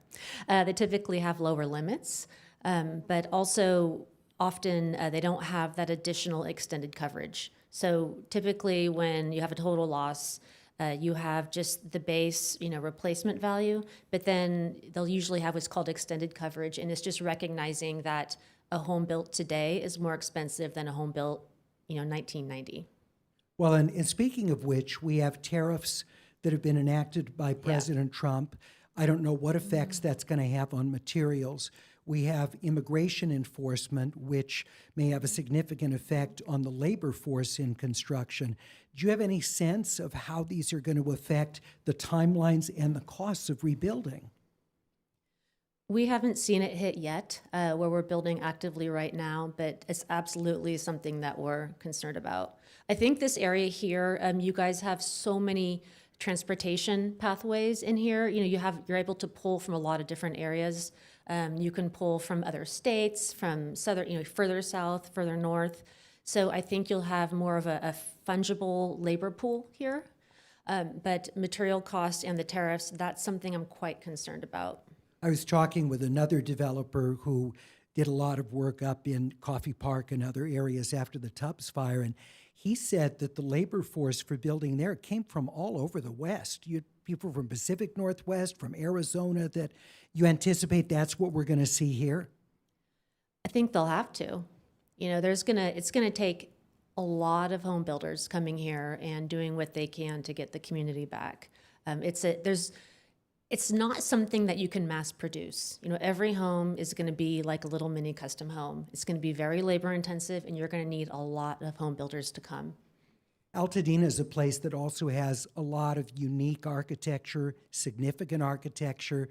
Speaker 6: They typically have lower limits, but also often they don't have that additional extended coverage. So typically when you have a total loss, you have just the base, replacement value, but then they'll usually have what's called extended coverage, and it's just recognizing that a home built today is more expensive than a home built, 1990.
Speaker 2: Well, and speaking of which, we have tariffs that have been enacted by President Trump I don't know what effects that's going to have on materials. We have immigration enforcement, which may have a significant effect on the labor force in construction. Do you have any sense of how these are going to affect the timelines and the costs of rebuilding?
Speaker 6: We haven't seen it hit yet, where we're building actively right now, but it's absolutely something that we're concerned about. I think this area here, you guys have so many transportation pathways in here. You know, you're able to pull from a lot of different areas. You can pull from other states, from southern, further south, further north. So I think you'll have more of a fungible labor pool here. But material costs and the tariffs, that's something I'm quite concerned about.
Speaker 2: I was talking with another developer who did a lot of work up in Coffee Park and other areas after the Tubbs fire, and he said that the labor force for building there came from all over the West. You had people from Pacific Northwest, from Arizona, that you anticipate that's what we're going to see here?
Speaker 6: I think they'll have to. You know, it's gonna take a lot of home builders coming here and doing what they can to get the community back. It's not something that you can mass produce. You know, every home is going to be like a little mini custom home. It's going to be very labor intensive, and you're going to need a lot of home builders to come.
Speaker 2: Altadena is a place that also has a lot of unique architecture, significant architecture.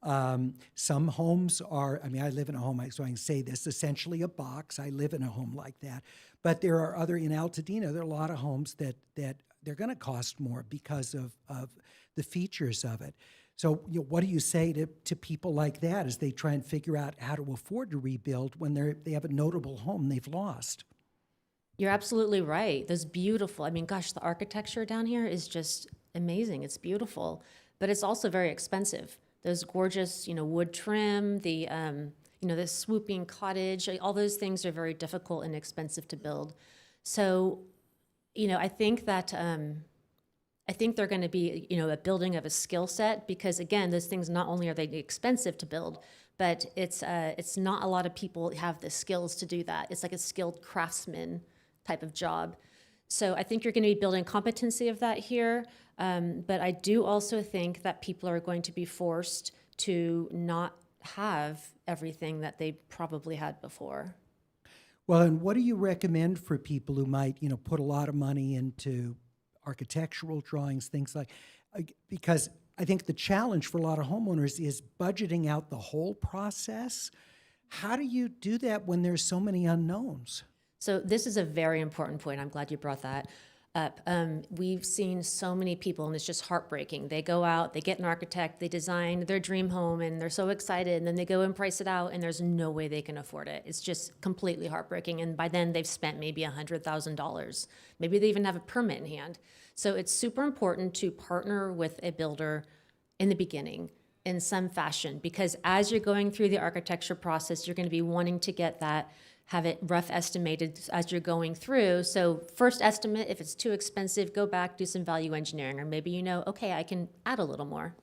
Speaker 2: Some homes are, I live in a home, so I can say this, essentially a box. I live in a home like that. But there are in Altadena, there are a lot of homes that they're going to cost more because of the features of it. So, what do you say to people like that as they try and figure out how to afford to rebuild when they have a notable home they've lost?
Speaker 6: You're absolutely right. Those beautiful, gosh, the architecture down here is just amazing. It's beautiful, but it's also very expensive. Those gorgeous, wood trim, the swooping cottage, all those things are very difficult and expensive to build. So, I think that, I think they're going to be, a building of a skill set, because again, those things, not only are they expensive to build, but it's not a lot of people have the skills to do that. It's like a skilled craftsman type of job. So I think you're going to be building competency of that here. But I do also think that people are going to be forced to not have everything that they probably had before.
Speaker 2: Well, and what do you recommend for people who might, put a lot of money into architectural drawings, things like, because I think the challenge for a lot of homeowners is budgeting out the whole process. How do you do that when there's so many unknowns?
Speaker 6: So this is a very important point. I'm glad you brought that up. We've seen so many people, and it's just heartbreaking. They go out, they get an architect, they design their dream home, and they're so excited, and then they go and price it out, and there's no way they can afford it. It's just completely heartbreaking, and by then they've spent maybe $100,000. Maybe they even have a permit in hand. So it's super important to partner with a builder in the beginning in some fashion, because as you're going through the architecture process, you're going to be wanting to get that, have it rough estimated as you're going through. So first estimate, if it's too expensive, go back, do some value engineering, or maybe okay, I can add a little more.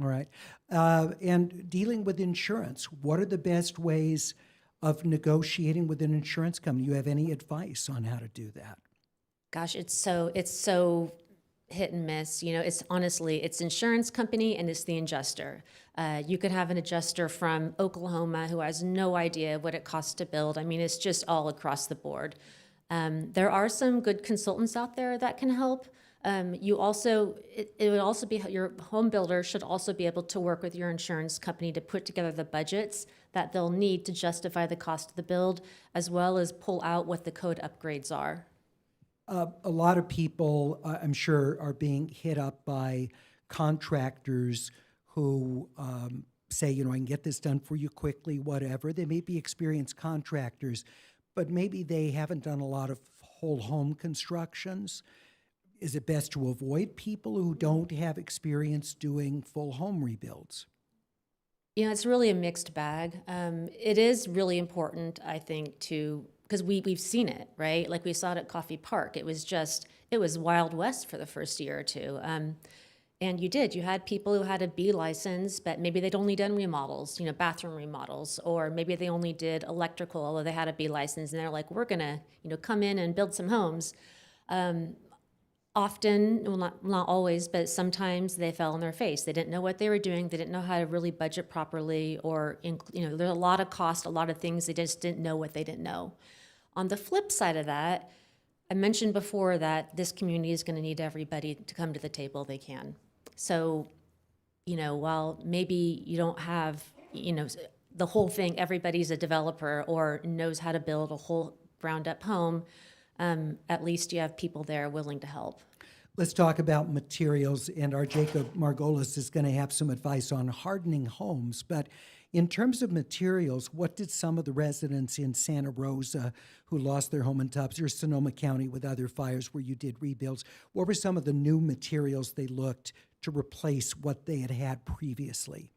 Speaker 2: All right. And dealing with insurance, what are the best ways of negotiating with an insurance company? You have any advice on how to do that?
Speaker 6: Gosh, it's so hit and miss. It's insurance company and it's the adjuster. You could have an adjuster from Oklahoma who has no idea what it costs to build. It's just all across the board. There are some good consultants out there that can help. It would also be, your home builder should also be able to work with your insurance company to put together the budgets that they'll need to justify the cost of the build, as well as pull out what the code upgrades are.
Speaker 2: A lot of people, I'm sure, are being hit up by contractors who say, I can get this done for you quickly, whatever. They may be experienced contractors, but maybe they haven't done a lot of whole home constructions. Is it best to avoid people who don't have experience doing full home rebuilds?
Speaker 6: It's really a mixed bag. It is really important, I think, because we've seen it, right? Like we saw it at Coffee Park. It was Wild West for the first year or two. And you had people who had a B license, but maybe they'd only done remodels, bathroom remodels, or maybe they only did electrical, although they had a B license, and they're like, we're gonna, come in and build some homes. Often, well, not always, but sometimes they fell on their face. They didn't know what they were doing. They didn't know how to really budget properly, or there's a lot of cost, a lot of things. They just didn't know what they didn't know. On the flip side of that, I mentioned before that this community is going to need everybody to come to the table they can. So, while maybe you don't have, the whole thing, everybody's a developer or knows how to build a whole ground up home, at least you have people there willing to help.
Speaker 2: Let's talk about materials, and our Jacob Margolis is going to have some advice on hardening homes. But in terms of materials, what did some of the residents in Santa Rosa who lost their home in Tubbs, or Sonoma County with other fires where you did rebuilds, what were some of the new materials they looked to replace what they had previously?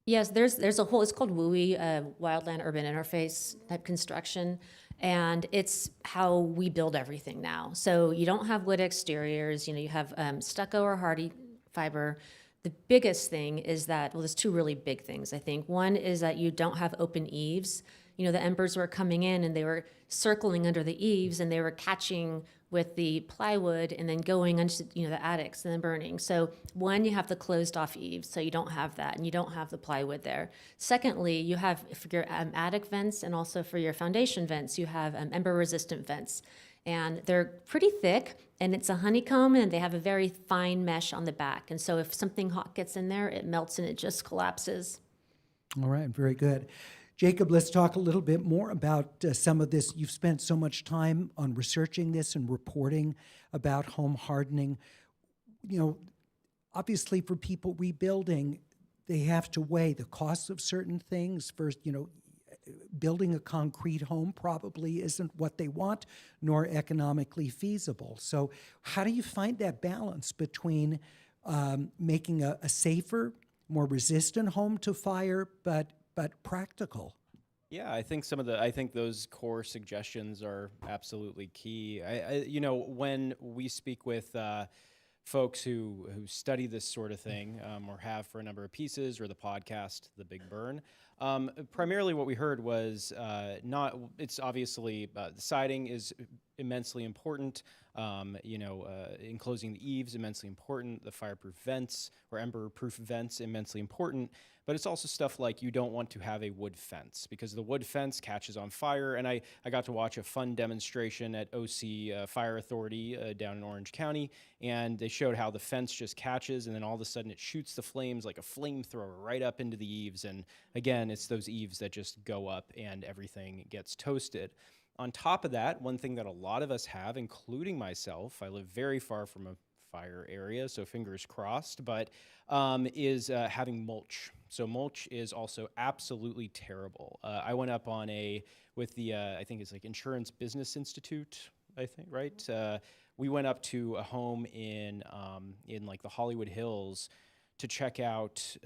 Speaker 6: Yes, there's a whole, it's called WUI, Wildland Urban Interface type construction, and it's how we build everything now. So you don't have wood exteriors, you have stucco or hardy fiber. The biggest thing is that, well, there's two really big things, I think. One is that you don't have open eaves. The embers were coming in and they were circling under the eaves and they were catching with the plywood and then going into the attics and then burning. So one, you have the closed off eaves, so you don't have that and you don't have the plywood there. Secondly, you have for your attic vents and also for your foundation vents, you have ember resistant vents. And they're pretty thick and it's a honeycomb and they have a very fine mesh on the back. And so if something hot gets in there, it melts and it just collapses.
Speaker 2: All right, very good. Jacob, let's talk a little bit more about some of this. You've spent so much time on researching this and reporting about home hardening. Obviously for people rebuilding, they have to weigh the costs of certain things. First, building a concrete home probably isn't what they want, nor economically feasible. So how do you find that balance between making a safer, more resistant home to fire, but practical?
Speaker 7: Yeah, I think those core suggestions are absolutely key. When we speak with folks who study this sort of thing, or have for a number of pieces, or the podcast, The Big Burn, primarily what we heard was it's obviously the siding is immensely important. Enclosing the eaves, immensely important. The fireproof vents or ember-proof vents, immensely important. But it's also stuff like you don't want to have a wood fence because the wood fence catches on fire. And I got to watch a fun demonstration at OC Fire Authority down in Orange County, and they showed how the fence just catches and then all of a sudden it shoots the flames like a flamethrower right up into the eaves. And again, it's those eaves that just go up and everything gets toasted. On top of that, one thing that a lot of us have, including myself, I live very far from a fire area, so fingers crossed, but is having mulch. So mulch is also absolutely terrible. I went up on with the, I think it's like Insurance Business Institute, I think, right? We went up to a home in like the Hollywood Hills to check out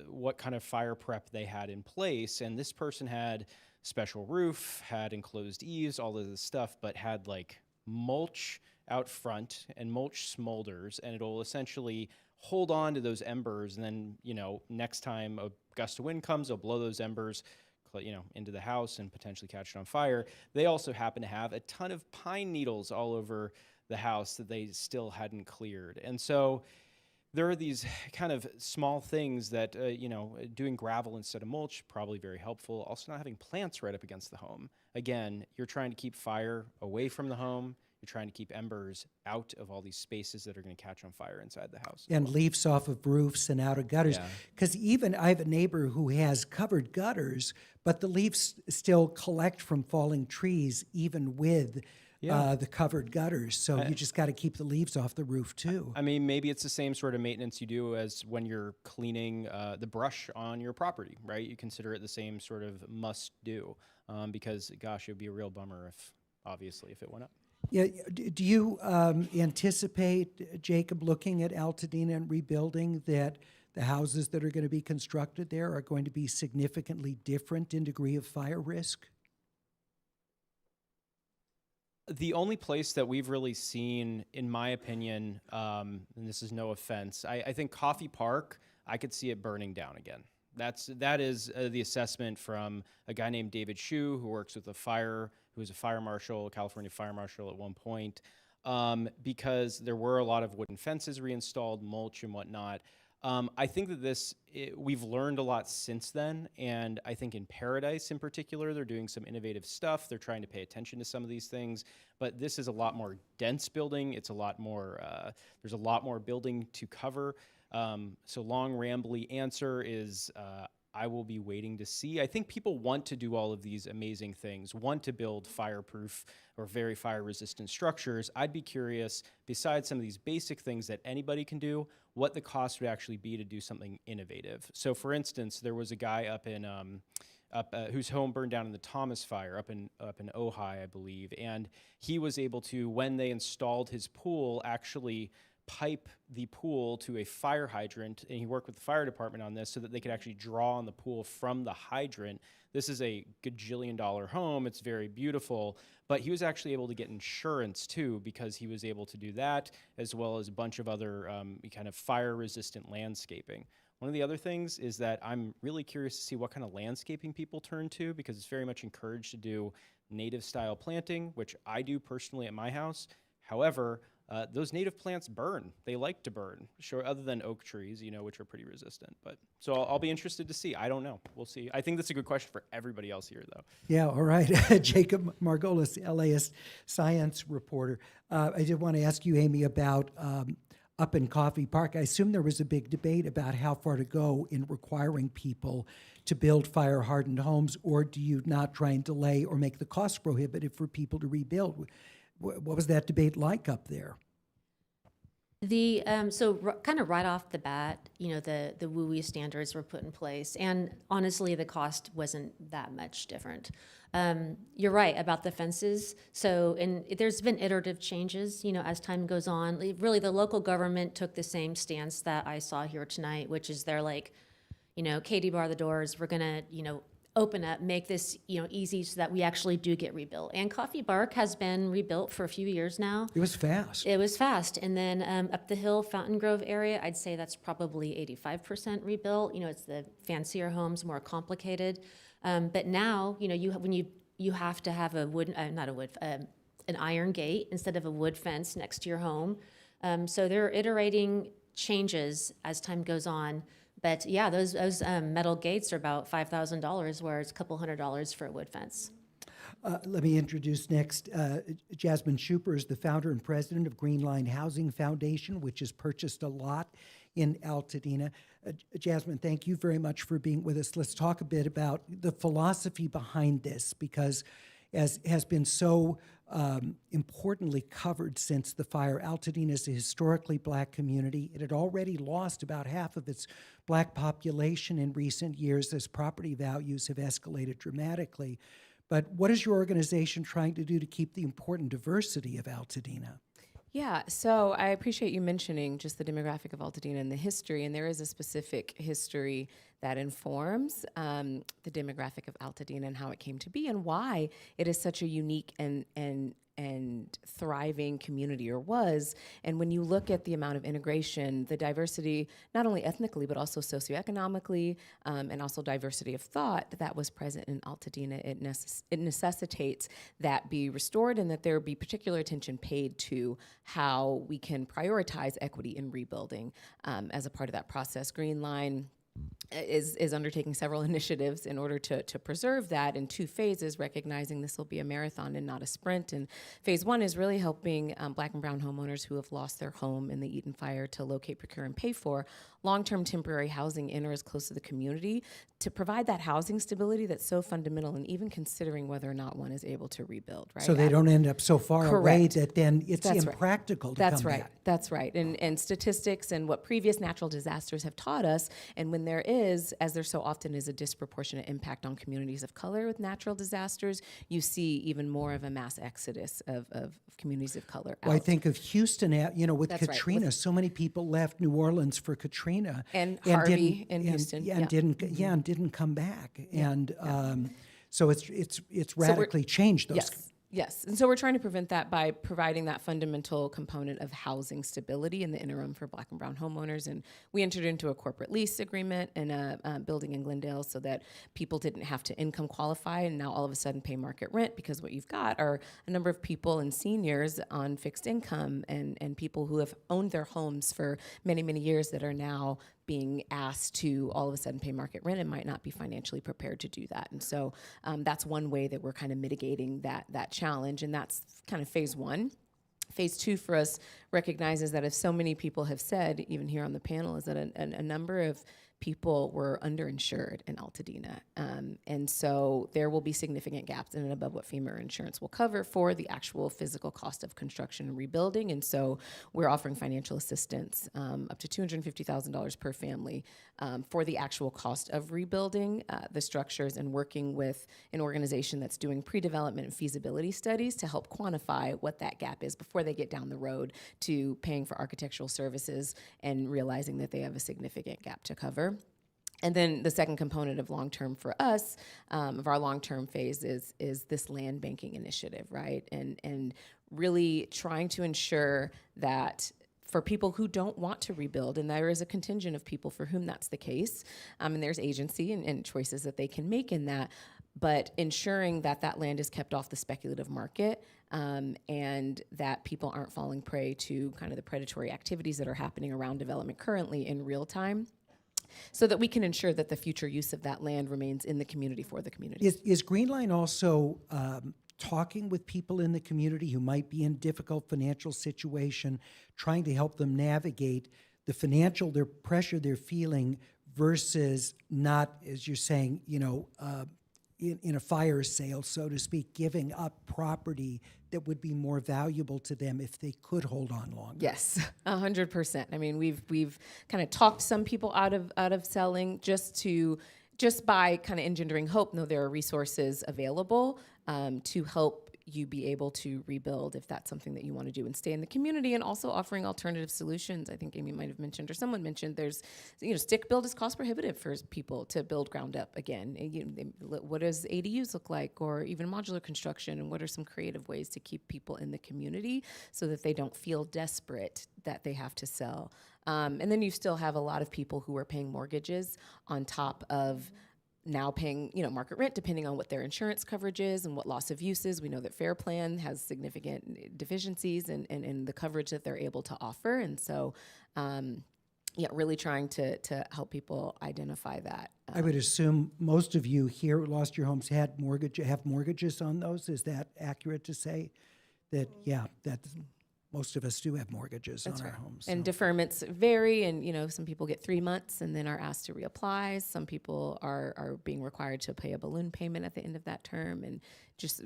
Speaker 7: what kind of fire prep they had in place. And this person had special roof, had enclosed eaves, all of this stuff, but had like mulch out front, and mulch smolders, and it'll essentially hold on to those embers. And then, next time a gust of wind comes, it'll blow those embers, into the house and potentially catch it on fire. They also happen to have a ton of pine needles all over the house that they still hadn't cleared. And so there are these kind of small things that, doing gravel instead of mulch, probably very helpful. Also not having plants right up against the home. Again, you're trying to keep fire away from the home. You're trying to keep embers out of all these spaces that are going to catch on fire inside the house.
Speaker 2: And leaves off of roofs and out of gutters. Because even I have a neighbor who has covered gutters, but the leaves still collect from falling trees, even with the covered gutters. So you just got to keep the leaves off the roof too.
Speaker 7: I mean, maybe it's the same sort of maintenance you do as when you're cleaning the brush on your property, right? You consider it the same sort of must do, because gosh, it would be a real bummer if it went up.
Speaker 2: Yeah, do you anticipate, Jacob, looking at Altadena and rebuilding, that the houses that are going to be constructed there are going to be significantly different in degree of fire risk?
Speaker 7: The only place that we've really seen, in my opinion, and this is no offense, I think Coffee Park, I could see it burning down again. That is the assessment from a guy named David Shue, who works with who was a fire marshal, a California fire marshal at one point. because there were a lot of wooden fences reinstalled, mulch and whatnot. I think that we've learned a lot since then, and I think in Paradise in particular, they're doing some innovative stuff. They're trying to pay attention to some of these things, but this is a lot more dense building. It's a lot more, there's a lot more building to cover. So long, rambly answer is, I will be waiting to see. I think people want to do all of these amazing things, want to build fireproof or very fire-resistant structures. I'd be curious, besides some of these basic things that anybody can do, what the cost would actually be to do something innovative. So for instance, there was a guy up in, whose home burned down in the Thomas fire up in Ojai, I believe, and he was able to, when they installed his pool, actually pipe the pool to a fire hydrant, and he worked with the fire department on this so that they could actually draw on the pool from the hydrant. This is a gajillion-dollar home. It's very beautiful, but he was actually able to get insurance too because he was able to do that as well as a bunch of other kind of fire-resistant landscaping. One of the other things is that I'm really curious to see what kind of landscaping people turn to, because it's very much encouraged to do native style planting, which I do personally at my house. However, those native plants burn. They like to burn, sure, other than oak trees, which are pretty resistant. But so I'll be interested to see. I don't know. We'll see. I think that's a good question for everybody else here, though.
Speaker 2: Yeah, all right. Jacob Margolis, LAist science reporter. I did want to ask you, Amy, about up in Coffey Park. I assume there was a big debate about how far to go in requiring people to build fire-hardened homes, or do you not try and delay or make the cost prohibitive for people to rebuild? What was that debate like up there?
Speaker 6: Kind of right off the bat, the WUI standards were put in place, and honestly, the cost wasn't that much different. You're right about the fences. So, there's been iterative changes, as time goes on. Really, the local government took the same stance that I saw here tonight, which is they're like, Katie, bar the doors. We're gonna, open up, make this, easy so that we actually do get rebuilt. And Coffey Park has been rebuilt for a few years now.
Speaker 2: It was fast.
Speaker 6: It was fast. And then up the hill, Fountain Grove area, I'd say that's probably 85% rebuilt. It's the fancier homes, more complicated. But now, when you have to have an iron gate instead of a wood fence next to your home. So they're iterating changes as time goes on. But yeah, those metal gates are about $5,000, where it's a couple $100 for a wood fence.
Speaker 2: Let me introduce next Jasmine Schuper is the founder and president of Green Line Housing Foundation, which has purchased a lot in Altadena. Jasmine, thank you very much for being with us. Let's talk a bit about the philosophy behind this, because as has been so importantly covered since the fire, Altadena is a historically black community. It had already lost about half of its black population in recent years as property values have escalated dramatically. But what is your organization trying to do to keep the important diversity of Altadena?
Speaker 8: Yeah, so I appreciate you mentioning just the demographic of Altadena and the history, and there is a specific history that informs the demographic of Altadena and how it came to be and why it is such a unique and thriving community, or was. And when you look at the amount of integration, the diversity, not only ethnically, but also socioeconomically, and also diversity of thought that was present in Altadena, it necessitates that be restored, and that there be particular attention paid to how we can prioritize equity in rebuilding as a part of that process. Green Line is undertaking several initiatives in order to preserve that in two phases, recognizing this will be a marathon and not a sprint. And phase one is really helping black and brown homeowners who have lost their home in the Eden Fire to locate, procure, and pay for long-term temporary housing in or as close to the community to provide that housing stability that's so fundamental, and even considering whether or not one is able to rebuild, right?
Speaker 2: So they don't end up so far away
Speaker 8: Correct.
Speaker 2: that then it's
Speaker 8: That's right.
Speaker 2: impractical to
Speaker 8: That's
Speaker 2: come
Speaker 8: right.
Speaker 2: back.
Speaker 8: That's right. And statistics and what previous natural disasters have taught us, and when there is, as there so often is, a disproportionate impact on communities of color with natural disasters, you see even more of a mass exodus of communities of color out.
Speaker 2: Well, I think of Houston, with
Speaker 8: That's right.
Speaker 2: Katrina. So many people left New Orleans for Katrina,
Speaker 8: And Harvey
Speaker 2: didn't-
Speaker 8: in Houston,
Speaker 2: and
Speaker 8: yeah.
Speaker 2: didn't come back. And so it's radically changed those.
Speaker 8: Yes, and so we're trying to prevent that by providing that fundamental component of housing stability in the interim for Black and brown homeowners. And we entered into a corporate lease agreement in a building in Glendale so that people didn't have to income qualify and now all of a sudden pay market rent, because what you've got are a number of people and seniors on fixed income and people who have owned their homes for many, many years that are now being asked to all of a sudden pay market rent and might not be financially prepared to do that. And so that's one way that we're kind of mitigating that challenge, and that's kind of phase one. Phase two for us recognizes that if so many people have said, even here on the panel, is that a number of people were underinsured in Altadena. And so there will be significant gaps in and above what FEMA insurance will cover for the actual physical cost of construction and rebuilding. And so we're offering financial assistance up to $250,000 per family for the actual cost of rebuilding the structures, and working with an organization that's doing pre-development and feasibility studies to help quantify what that gap is before they get down the road to paying for architectural services and realizing that they have a significant gap to cover. And then the second component of long-term for us, of our long-term phase, is this land banking initiative, right? And really trying to ensure that for people who don't want to rebuild, and there is a contingent of people for whom that's the case, and there's agency and choices that they can make in that, but ensuring that that land is kept off the speculative market, and that people aren't falling prey to kind of the predatory activities that are happening around development currently in real time, so that we can ensure that the future use of that land remains in the community for the community.
Speaker 2: Is Greenline also talking with people in the community who might be in difficult financial situation, trying to help them navigate their pressure they're feeling versus not, as you're saying, in a fire sale, so to speak, giving up property that would be more valuable to them if they could hold on longer?
Speaker 8: Yes, 100%. I mean, we've kind of talked some people out of selling just by kind of engendering hope. No, there are resources available to help you be able to rebuild if that's something that you want to do and stay in the community, and also offering alternative solutions. I think Amy might have mentioned, or someone mentioned, there's, stick build is cost prohibitive for people to build ground up again. What does ADUs look like, or even modular construction, and what are some creative ways to keep people in the community so that they don't feel desperate that they have to sell? And then you still have a lot of people who are paying mortgages on top of now paying, market rent, depending on what their insurance coverage is and what loss of use is. We know that Fair Plan has significant deficiencies in the coverage that they're able to offer. And so, really trying to help people identify that.
Speaker 2: I would assume most of you here who lost your homes have mortgages on those. Is that accurate to say? That, most of us do have mortgages on our homes.
Speaker 8: And deferments vary, and some people get 3 months and then are asked to reapply. Some people are being required to pay a balloon payment at the end of that term, and just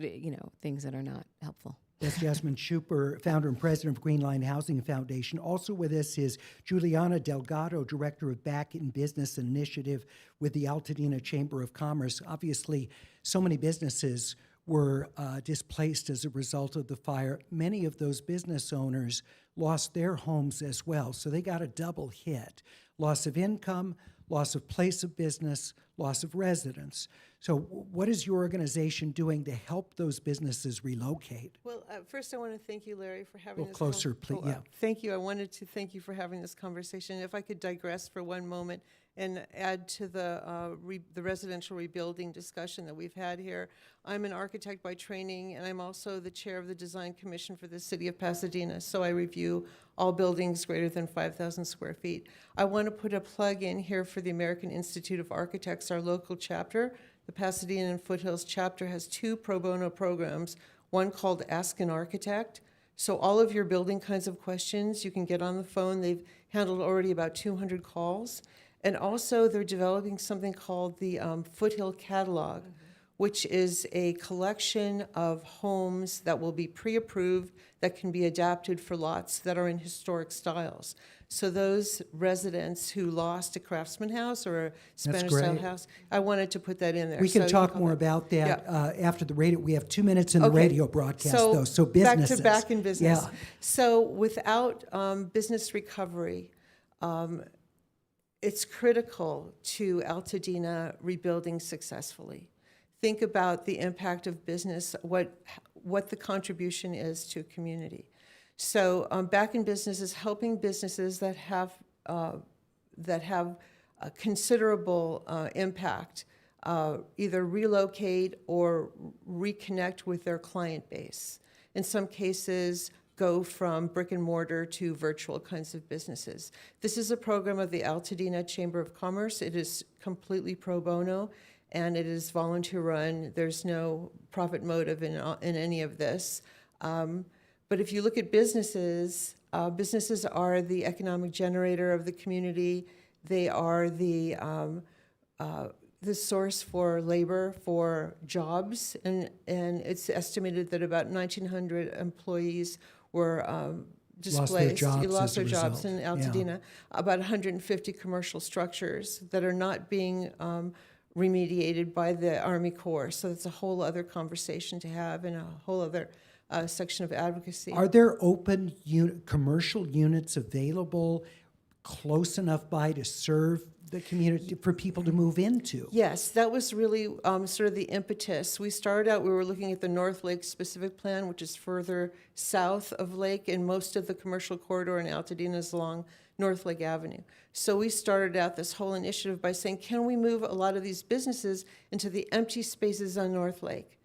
Speaker 8: things that are not helpful.
Speaker 2: That's Jasmine Schuper, founder and president of Greenline Housing Foundation. Also with us is Juliana Delgado, director of Back in Business Initiative with the Altadena Chamber of Commerce. Obviously, so many businesses were displaced as a result of the fire. Many of those business owners lost their homes as well, so they got a double hit. Loss of income, loss of place of business, loss of residence. So what is your organization doing to help those businesses relocate?
Speaker 9: Well, first I want to thank you, Larry, for having
Speaker 2: A little closer, please. Yeah.
Speaker 9: Thank you. I wanted to thank you for having this conversation. If I could digress for one moment and add to the residential rebuilding discussion that we've had here. I'm an architect by training, and I'm also the chair of the Design Commission for the City of Pasadena, so I review all buildings greater than 5,000 square feet. I want to put a plug in here for the American Institute of Architects, our local chapter. The Pasadena and Foothills chapter has 2 pro bono programs, one called Ask an Architect. So all of your building kinds of questions, you can get on the phone. They've handled already about 200 calls. And also they're developing something called the Foothill Catalog, which is a collection of homes that will be pre-approved that can be adapted for lots that are in historic styles. So those residents who lost a Craftsman house or a Spanish-style
Speaker 2: great.
Speaker 9: house, I wanted to put that in there.
Speaker 2: We can
Speaker 9: So
Speaker 2: talk
Speaker 9: you
Speaker 2: more
Speaker 9: call
Speaker 2: about that
Speaker 9: Yeah.
Speaker 2: after the radio. We have 2 minutes in the
Speaker 9: Okay.
Speaker 2: radio broadcast, though. So businesses.
Speaker 9: Back in business.
Speaker 2: Yeah.
Speaker 9: So without business recovery, it's critical to Altadena rebuilding successfully. Think about the impact of business, what the contribution is to a community. So back in business is helping businesses that have a considerable impact, either relocate or reconnect with their client base. In some cases, go from brick and mortar to virtual kinds of businesses. This is a program of the Altadena Chamber of Commerce. It is completely pro bono, and it is volunteer run. There's no profit motive in any of this. But if you look at businesses, businesses are the economic generator of the community. They are the source for labor, for jobs, and it's estimated that about 1,900 employees were displaced.
Speaker 2: Lost their jobs
Speaker 9: in Altadena. About 150 commercial structures that are not being remediated by the Army Corps. So it's a whole other conversation to have and a whole other section of advocacy.
Speaker 2: Are there open commercial units available close enough by to serve the community for people to move into?
Speaker 9: Yes, that was really sort of the impetus. We started out, we were looking at the North Lake specific plan, which is further south of Lake, and most of the commercial corridor in Altadena is along North Lake Avenue. So we started out this whole initiative by saying, can we move a lot of these businesses into the empty spaces on North Lake?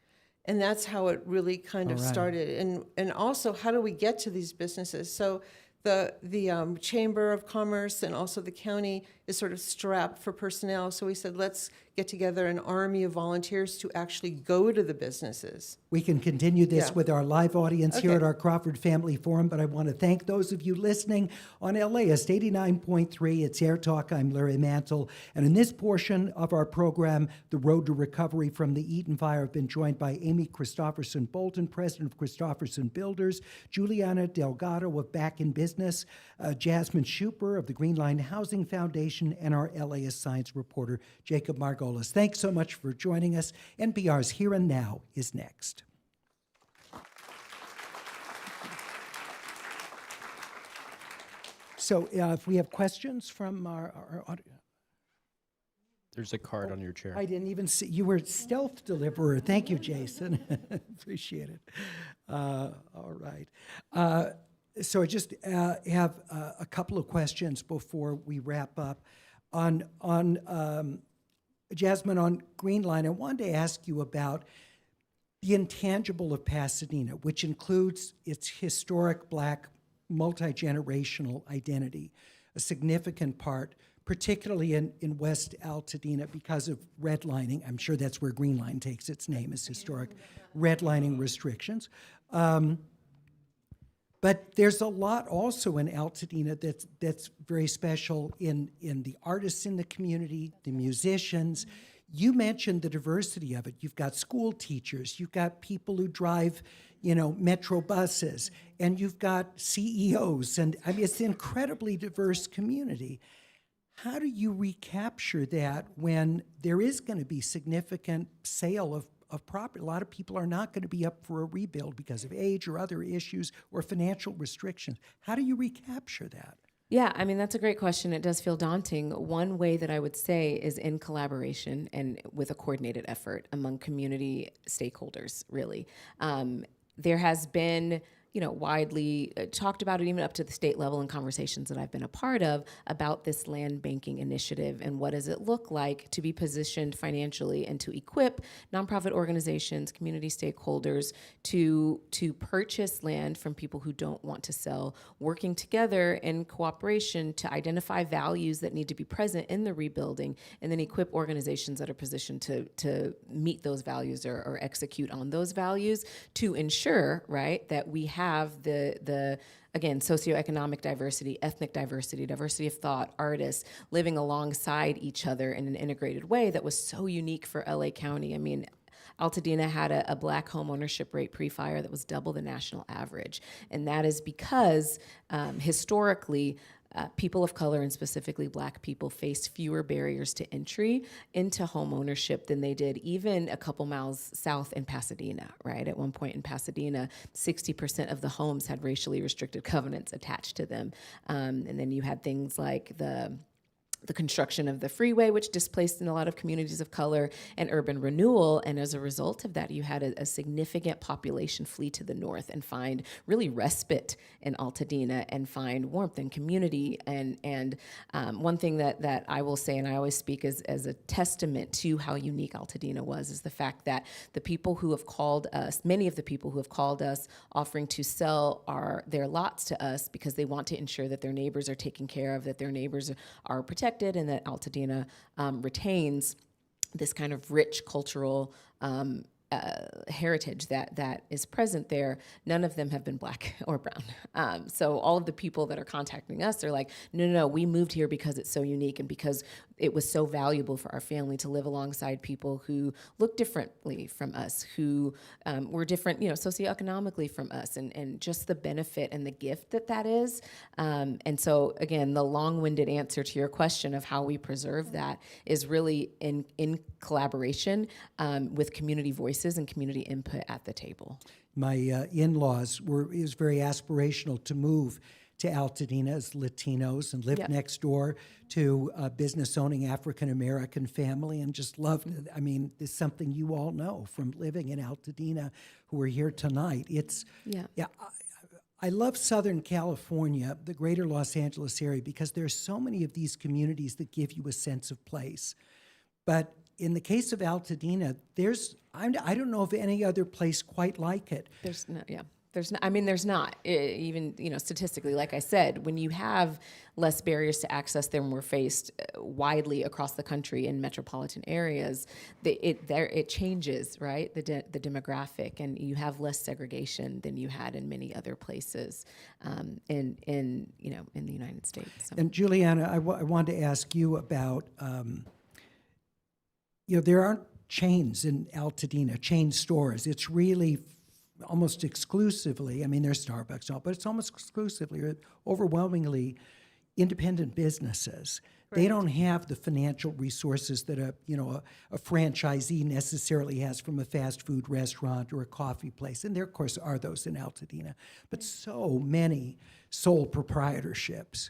Speaker 9: And that's how it really kind of started. And also, how do we get to these businesses? So the Chamber of Commerce and also the county is sort of strapped for personnel. So we said, let's get together an army of volunteers to actually go to the businesses.
Speaker 2: We can continue this with our live audience here
Speaker 9: Okay.
Speaker 2: at our Crawford Family Forum, but I want to thank those of you listening on LAist 89.3. It's AirTalk. I'm Larry Mantle. And in this portion of our program, The Road to Recovery from the Eaton Fire, I've been joined by Amy Christopherson Bolton, president of Christopherson Builders, Juliana Delgado of Back in Business, Jasmine Schuper of the Green Line Housing Foundation, and our LAist science reporter, Jacob Margolis. Thanks so much for joining us. NPR's Here and Now is next. So if we have questions from our audience.
Speaker 7: There's a card on your chair.
Speaker 2: I didn't even see, you were stealth deliverer. Thank you, Jason. Appreciate it. All right. So I just have a couple of questions before we wrap up. Jasmine, on Green Line, I wanted to ask you about the intangible of Pasadena, which includes its historic Black multi-generational identity, a significant part, particularly in West Altadena because of redlining. I'm sure that's where Green Line takes its name, is historic redlining restrictions. But there's a lot also in Altadena that's very special in the artists in the community, the musicians. You mentioned the diversity of it. You've got school teachers, you've got people who drive, metro buses, and you've got CEOs, and I mean, it's an incredibly diverse community. How do you recapture that when there is going to be significant sale of property? A lot of people are not going to be up for a rebuild because of age or other issues or financial restrictions. How do you recapture that?
Speaker 8: Yeah, I mean, that's a great question. It does feel daunting. One way that I would say is in collaboration and with a coordinated effort among community stakeholders, really. There has been, widely talked about it even up to the state level in conversations that I've been a part of about this land banking initiative and what does it look like to be positioned financially and to equip nonprofit organizations, community stakeholders to purchase land from people who don't want to sell, working together in cooperation to identify values that need to be present in the rebuilding, and then equip organizations that are positioned to meet those values or execute on those values to ensure, right, that we have the again, socioeconomic diversity, ethnic diversity, diversity of thought, artists living alongside each other in an integrated way that was so unique for LA County. I mean, Altadena had a Black home ownership rate pre-fire that was double the national average. And that is because historically, people of color and specifically Black people faced fewer barriers to entry into home ownership than they did even a couple miles south in Pasadena, right? At one point in Pasadena, 60% of the homes had racially restricted covenants attached to them. And then you had things like the the construction of the freeway, which displaced in a lot of communities of color, and urban renewal. And as a result of that, you had a significant population flee to the north and find really respite in Altadena and find warmth and community. And one thing that I will say, and I always speak as a testament to how unique Altadena was, is the fact that the people who have called us, many of the people who have called us offering to sell their lots to us because they want to ensure that their neighbors are taken care of, that their neighbors are protected, and that Altadena retains this kind of rich cultural heritage that is present there. None of them have been Black or brown. So all of the people that are contacting us are like, no, we moved here because it's so unique and because it was so valuable for our family to live alongside people who look differently from us, who were different, socioeconomically from us, and just the benefit and the gift that is. And so again, the long-winded answer to your question of how we preserve that is really in collaboration with community voices and community input at the table.
Speaker 2: My in-laws it was very aspirational to move to Altadena as Latinos and live next door to a business-owning African-American family, and just loved it. I mean, it's something you all know from living in Altadena who are here tonight. I love Southern California, the greater Los Angeles area, because there's so many of these communities that give you a sense of place. But in the case of Altadena, I don't know of any other place quite like it.
Speaker 8: There's not. Even, statistically, like I said, when you have less barriers to access than we're faced widely across the country in metropolitan areas, it changes, right? The demographic, and you have less segregation than you had in many other places in the United States. So.
Speaker 2: And Juliana, I wanted to ask you about, there aren't chains in Altadena, chain stores. It's really almost exclusively, there's Starbucks and all, but it's almost exclusively or overwhelmingly independent businesses. Right. They don't have the financial resources that a franchisee necessarily has from a fast food restaurant or a coffee place. And there, of course, are those in Altadena, but so many sole proprietorships.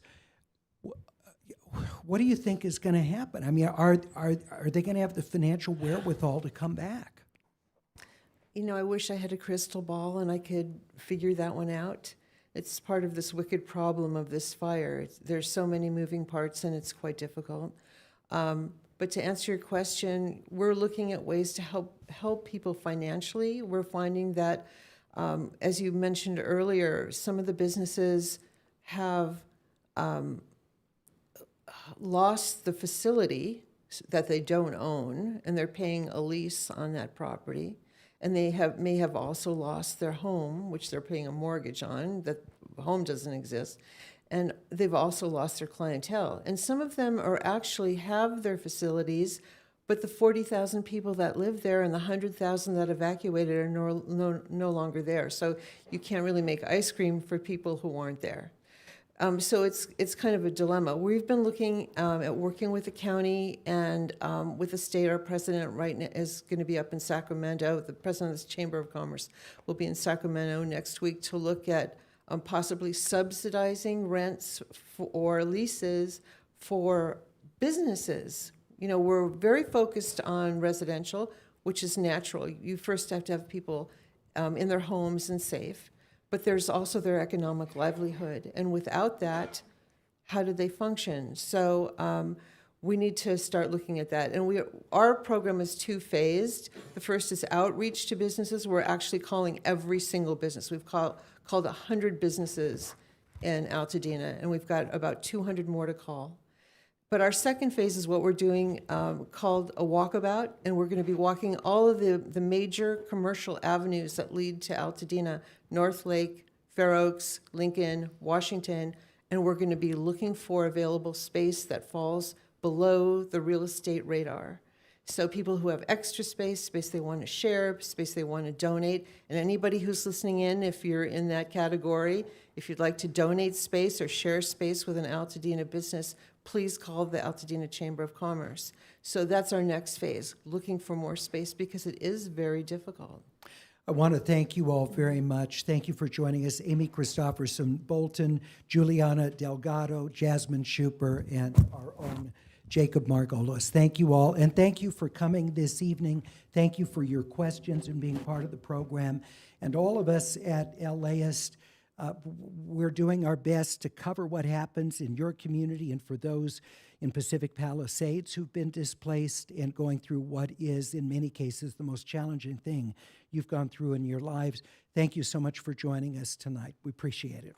Speaker 2: What do you think is going to happen? Are they going to have the financial wherewithal to come back?
Speaker 9: I wish I had a crystal ball and I could figure that one out. It's part of this wicked problem of this fire. There's so many moving parts and it's quite difficult. But to answer your question, we're looking at ways to help people financially. We're finding that, as you mentioned earlier, some of the businesses have lost the facility that they don't own, and they're paying a lease on that property. And they may have also lost their home, which they're paying a mortgage on, that home doesn't exist. And they've also lost their clientele. And some of them actually have their facilities, but the 40,000 people that live there and the 100,000 that evacuated are no longer there. So you can't really make ice cream for people who aren't there. So it's kind of a dilemma. We've been looking at working with the county and with the state. Our president right now is going to be up in Sacramento. The president of the Chamber of Commerce will be in Sacramento next week to look at possibly subsidizing rents or leases for businesses. We're very focused on residential, which is natural. You first have to have people in their homes and safe. But there's also their economic livelihood. And without that, how do they function? So we need to start looking at that. And our program is two-phased. The first is outreach to businesses. We're actually calling every single business. We've called 100 businesses in Altadena, and we've got about 200 more to call. But our second phase is what we're doing called a walkabout, and we're going to be walking all of the major commercial avenues that lead to Altadena, North Lake, Fair Oaks, Lincoln, Washington, and we're going to be looking for available space that falls below the real estate radar. So people who have extra space they want to share, space they want to donate, and anybody who's listening in, if you're in that category, if you'd like to donate space or share space with an Altadena business, please call the Altadena Chamber of Commerce. So that's our next phase, looking for more space because it is very difficult.
Speaker 2: I want to thank you all very much. Thank you for joining us. Amy Christopherson Bolton, Juliana Delgado, Jasmine Schuper, and our own Jacob Margolis. Thank you all, and thank you for coming this evening. Thank you for your questions and being part of the program. And all of us at LAist, we're doing our best to cover what happens in your community and for those in Pacific Palisades who've been displaced and going through what is, in many cases, the most challenging thing you've gone through in your lives. Thank you so much for joining us tonight. We appreciate it.